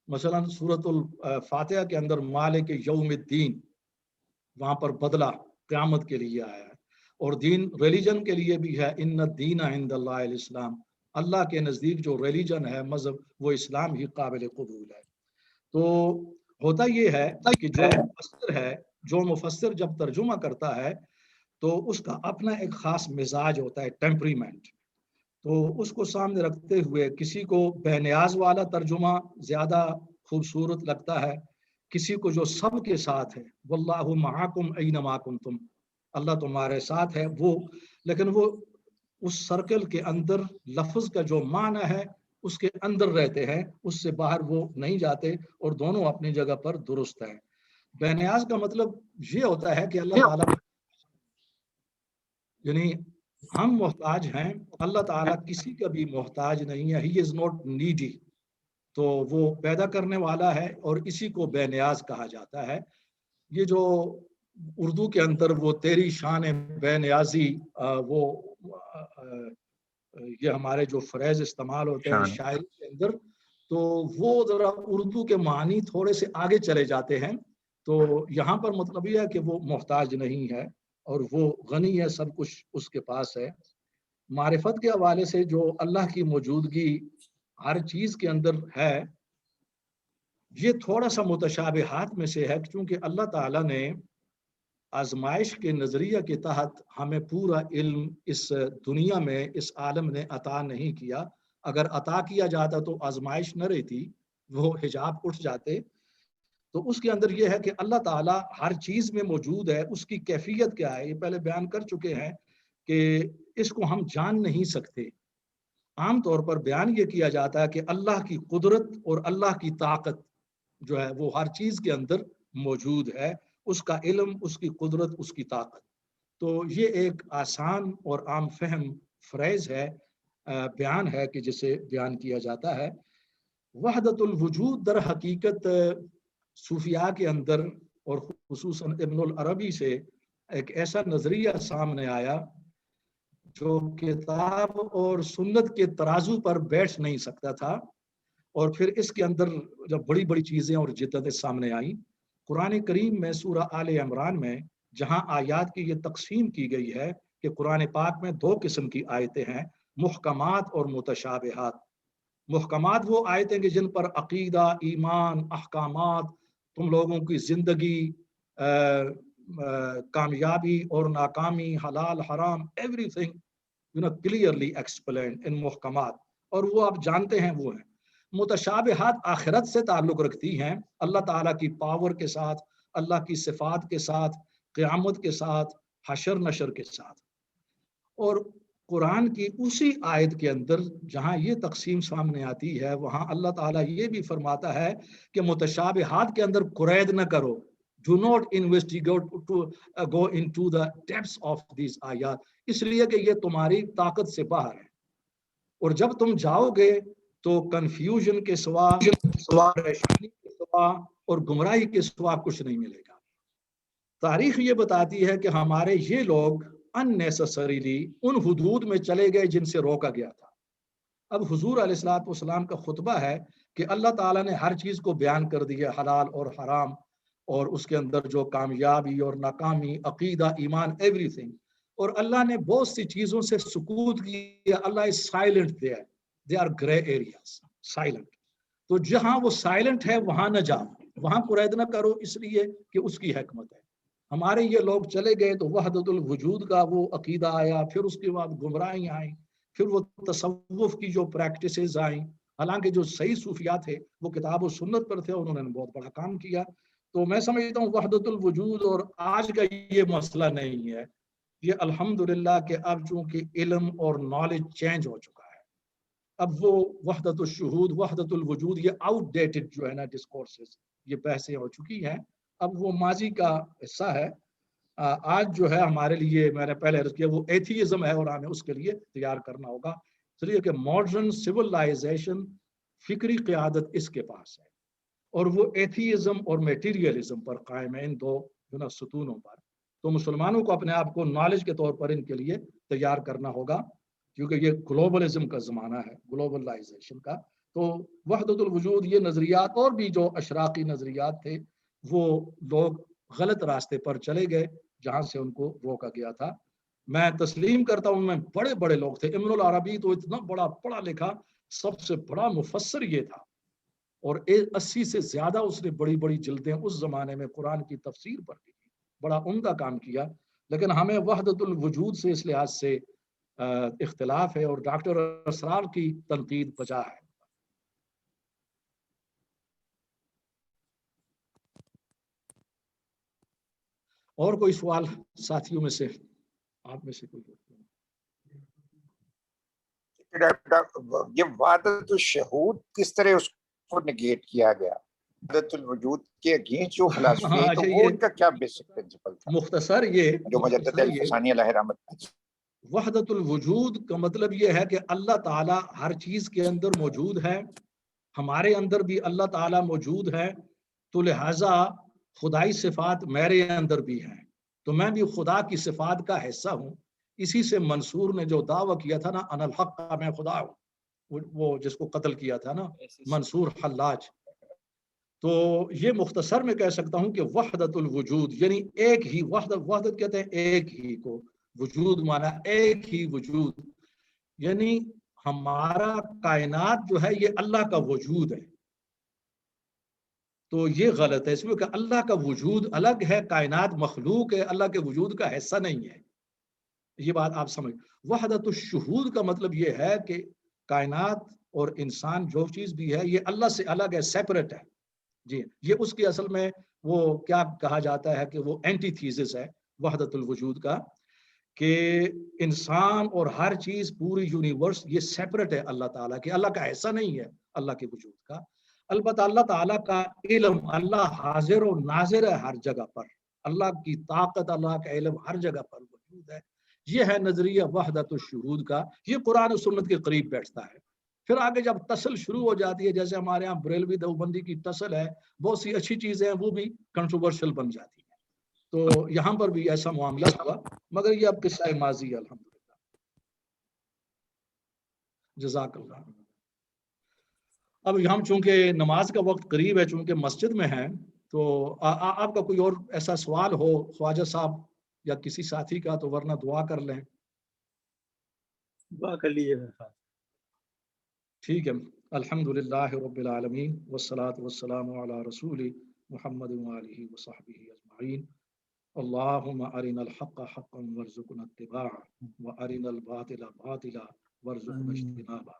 S1: مثلا سورۃ الفاتحہ کے اندر مالک یوم الدین، وہاں پر بدلہ قیامت کے لیے آیا ہے. اور دین ریلیجن کے لیے بھی ہے، ان الدین عند اللہ الاسلام، اللہ کے نزدیک جو ریلیجن ہے، مذہب، وہ اسلام ہی قابل قبول ہے. تو ہوتا یہ ہے کہ جو مفسر جب ترجمہ کرتا ہے تو اس کا اپنا ایک خاص مزاج ہوتا ہے، ٹیمپریمنٹ. تو اس کو سامنے رکھتے ہوئے کسی کو بے نیاز والا ترجمہ زیادہ خوبصورت لگتا ہے، کسی کو جو سب کے ساتھ ہے، واللہ معکم اینما کنتم، اللہ تمہارے ساتھ ہے، وہ، لیکن وہ اس سرکل کے اندر لفظ کا جو معنی ہے اس کے اندر رہتے ہیں، اس سے باہر وہ نہیں جاتے، اور دونوں اپنی جگہ پر درست ہیں. بے نیاز کا مطلب یہ ہوتا ہے کہ اللہ تعالیٰ، یعنی ہم محتاج ہیں، اللہ تعالیٰ کسی کا بھی محتاج نہیں ہے. ہی از ناٹ نیڈی. تو وہ پیدا کرنے والا ہے، اور اسی کو بے نیاز کہا جاتا ہے. یہ جو اردو کے اندر وہ تیری شان بے نیازی، وہ یہ ہمارے جو فریز استعمال ہوتے ہیں شاعری کے اندر، تو وہ ذرا اردو کے معنی تھوڑے سے آگے چلے جاتے ہیں. تو یہاں پر مطلب یہ ہے کہ وہ محتاج نہیں ہے اور وہ غنی ہے، سب کچھ اس کے پاس ہے. معرفت کے حوالے سے جو اللہ کی موجودگی ہر چیز کے اندر ہے، یہ تھوڑا سا متشابہات میں سے ہے، کیونکہ اللہ تعالیٰ نے آزمائش کے نظریہ کے تحت ہمیں پورا علم اس دنیا میں، اس عالم نے عطا نہیں کیا. اگر عطا کیا جاتا تو آزمائش نہ رہتی، وہ حجاب اٹھ جاتے. تو اس کے اندر یہ ہے کہ اللہ تعالیٰ ہر چیز میں موجود ہے، اس کی کیفیت کیا ہے یہ پہلے بیان کر چکے ہیں کہ اس کو ہم جان نہیں سکتے. عام طور پر بیان یہ کیا جاتا ہے کہ اللہ کی قدرت اور اللہ کی طاقت جو ہے وہ ہر چیز کے اندر موجود ہے، اس کا علم، اس کی قدرت، اس کی طاقت. تو یہ ایک آسان اور عام فہم فریز ہے، بیان ہے کہ جسے بیان کیا جاتا ہے. وحدت الوجود در حقیقت صوفیاء کے اندر اور خصوصاً ابن العربی سے ایک ایسا نظریہ سامنے آیا جو کتاب اور سنت کے ترازو پر بیٹھ نہیں سکتا تھا، اور پھر اس کے اندر جب بڑی بڑی چیزیں اور جدتیں سامنے آئیں. قرآن کریم میں سورہ آل عمران میں جہاں آیات کی یہ تقسیم کی گئی ہے کہ قرآن پاک میں 2 قسم کی آیتیں ہیں، محکمات اور متشابہات. محکمات وہ آیتیں کہ جن پر عقیدہ، ایمان، احکامات، تم لوگوں کی زندگی، کامیابی اور ناکامی، حلال حرام، every thing clearly explained in محکمات، اور وہ آپ جانتے ہیں وہ ہیں. متشابہات آخرت سے تعلق رکھتی ہیں، اللہ تعالیٰ کی پاور کے ساتھ، اللہ کی صفات کے ساتھ، قیامت کے ساتھ، حشر نشر کے ساتھ. اور قرآن کی اسی آیت کے اندر جہاں یہ تقسیم سامنے آتی ہے وہاں اللہ تعالیٰ یہ بھی فرماتا ہے کہ متشابہات کے اندر قرید نہ کرو. Do not investigate to go into the depths of these آیات، اس لیے کہ یہ تمہاری طاقت سے باہر ہے. اور جب تم جاؤ گے تو کنفیوژن کے سوا، پریشانی کے سوا اور گمراہی کے سوا کچھ نہیں ملے گا. تاریخ یہ بتاتی ہے کہ ہمارے یہ لوگ unnecessarily ان حدود میں چلے گئے جن سے روکا گیا تھا. اب حضور علیہ الصلوۃ والسلام کا خطبہ ہے کہ اللہ تعالیٰ نے ہر چیز کو بیان کر دیا، حلال اور حرام، اور اس کے اندر جو کامیابی اور ناکامی، عقیدہ، ایمان، ایوری تھنگ. اور اللہ نے بہت سی چیزوں سے سکوت کیا. اللہ is silent there. They are gray areas. Silent. تو جہاں وہ سائلنٹ ہے وہاں نہ جاؤ، وہاں قرید نہ کرو، اس لیے کہ اس کی حکمت ہے. ہمارے یہ لوگ چلے گئے تو وحدت الوجود کا وہ عقیدہ آیا، پھر اس کے بعد گمراہیاں آئیں، پھر وہ تصوف کی جو پریکٹسز آئیں. حالانکہ جو صحیح صوفیاء تھے وہ کتاب و سنت پر تھے، انہوں نے بہت بڑا کام کیا. تو میں سمجھتا ہوں وحدت الوجود اور آج کا یہ مسئلہ نہیں ہے. یہ الحمدللہ کہ اب چونکہ علم اور نالج چینج ہو چکا ہے، اب وہ وحدت الشہود، وحدت الوجود، یہ آؤٹ ڈیٹڈ جو ہے نا ڈسکورسز، یہ بحثیں ہو چکی ہیں، اب وہ ماضی کا حصہ ہے. آج جو ہے ہمارے لیے، میں نے پہلے عرض کیا، وہ ایتھیزم ہے اور ہمیں اس کے لیے تیار کرنا ہوگا. اس لیے کہ ماڈرن سویلائزیشن، فکری قیادت اس کے پاس ہے، اور وہ ایتھیزم اور میٹیریلزم پر قائم ہے، ان 2 ستونوں پر. تو مسلمانوں کو اپنے آپ کو نالج کے طور پر ان کے لیے تیار کرنا ہوگا، کیونکہ یہ گلوبلزم کا زمانہ ہے، گلوبلائزیشن کا. تو وحدت الوجود، یہ نظریات اور بھی جو اشراقی نظریات تھے، وہ لوگ غلط راستے پر چلے گئے جہاں سے ان کو روکا گیا تھا. میں تسلیم کرتا ہوں، میں بڑے بڑے لوگ تھے. ابن العربی تو اتنا بڑا پڑھا لکھا، سب سے بڑا مفسر یہ تھا، اور 80 سے زیادہ اس نے بڑی بڑی جلدیں اس زمانے میں قرآن کی تفسیر پر لکھی، بڑا عمدہ کام کیا. لیکن ہمیں وحدت الوجود سے اس لحاظ سے اختلاف ہے، اور ڈاکٹر اسرار کی تنقید بجا ہے. اور کوئی سوال ساتھیوں میں سے، آپ میں سے کوئی؟
S5: یہ وحدت الشہود کس طرح اس کو نگیٹ کیا گیا؟ وحدت الوجود کے اگینسٹ جو فلسفی ہے تو وہ ان کا کیا بیسک پرنسپل تھا؟
S1: مختصر یہ
S5: جو مجدد الفسانی علیہ رحمت.
S1: وحدت الوجود کا مطلب یہ ہے کہ اللہ تعالیٰ ہر چیز کے اندر موجود ہے، ہمارے اندر بھی اللہ تعالیٰ موجود ہے، تو لہٰذا خدائی صفات میرے اندر بھی ہیں، تو میں بھی خدا کی صفات کا حصہ ہوں. اسی سے منصور نے جو دعویٰ کیا تھا نا، انا الحق کا میں خدا ہوں، وہ جس کو قتل کیا تھا نا منصور حلاج. تو یہ مختصر میں کہہ سکتا ہوں کہ وحدت الوجود یعنی ایک ہی، وحدت کہتے ہیں ایک ہی کو، وجود مانا ایک ہی وجود، یعنی ہمارا کائنات جو ہے یہ اللہ کا وجود ہے. تو یہ غلط ہے، اس میں کہ اللہ کا وجود الگ ہے، کائنات مخلوق ہے، اللہ کے وجود کا حصہ نہیں ہے. یہ بات آپ سمجھ. وحدت الشہود کا مطلب یہ ہے کہ کائنات اور انسان جو چیز بھی ہے یہ اللہ سے الگ ہے، سیپریٹ ہے. جی یہ اس کی اصل میں وہ کیا کہا جاتا ہے کہ وہ اینٹی تھیسس ہے وحدت الوجود کا، کہ انسان اور ہر چیز پوری یونیورس یہ سیپریٹ ہے اللہ تعالیٰ کے، اللہ کا ایسا نہیں ہے اللہ کے وجود کا۔ البتہ اللہ تعالیٰ کا علم، اللہ حاضر و ناظر ہے ہر جگہ پر، اللہ کی طاقت، اللہ کا علم ہر جگہ پر موجود ہے۔ یہ ہے نظریہ وحدت الشہود کا، یہ قرآن و سنت کے قریب بیٹھتا ہے۔ پھر آگے جب تسل شروع ہو جاتی ہے، جیسے ہمارے ہاں بریلوی دیوبندی کی تسل ہے، بہت سی اچھی چیزیں ہیں وہ بھی کنٹروورشل بن جاتی ہیں، تو یہاں پر بھی ایسا معاملہ ہوا، مگر یہ اب قصہ ماضی ہے الحمدللہ۔ جزاک اللہ۔ اب ہم چونکہ نماز کا وقت قریب ہے، چونکہ مسجد میں ہیں، تو آپ کا کوئی اور ایسا سوال ہو خواجہ صاحب یا کسی ساتھی کا، تو ورنہ دعا کر لیں۔
S2: دعا کر لیجیے۔
S1: ٹھیک ہے، الحمدللہ رب العالمین والصلاة والسلام علی رسول محمد وآلہ وصحبہ اجمعین۔ اللہم ارنا الحق حقا وارزقنا اتباعہ وارنا الباطل باطلا وارزقنا اجتنابہ۔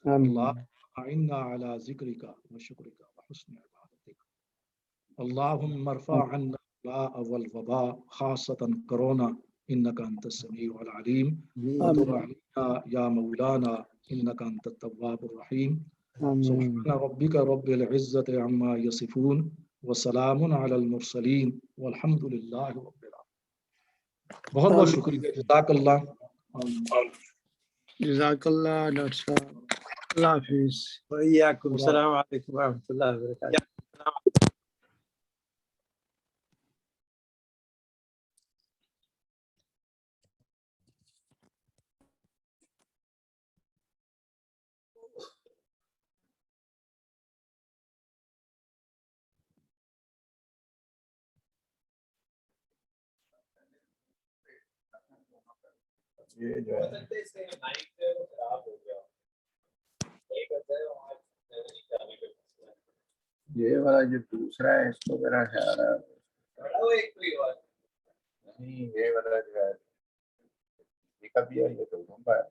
S1: اللہم اعنا علی ذکرک وشکرک وحسن عبادتک۔ اللہم ارفع عنا البلاء والوباء خاصة کرونا انک انت السمیع العلیم وتب علینا یا مولانا انک انت التواب الرحیم۔ سبحان ربک رب العزت عما یصفون وسلام علی المرسلین والحمد للہ رب العالمین۔ بہت بہت شکریہ، جزاک اللہ۔
S6: جزاک اللہ ڈاکٹر صاحب، اللہ حافظ۔
S2: وإياكم، السلام علیکم ورحمۃ اللہ وبرکاتہ۔
S5: یہ جو ہے یہ والا جو دوسرا ہے، اس کو میرا خیال ہے نہیں، یہ والا جو ہے یہ کا بھی ہے، یہ دونوں کا ہے۔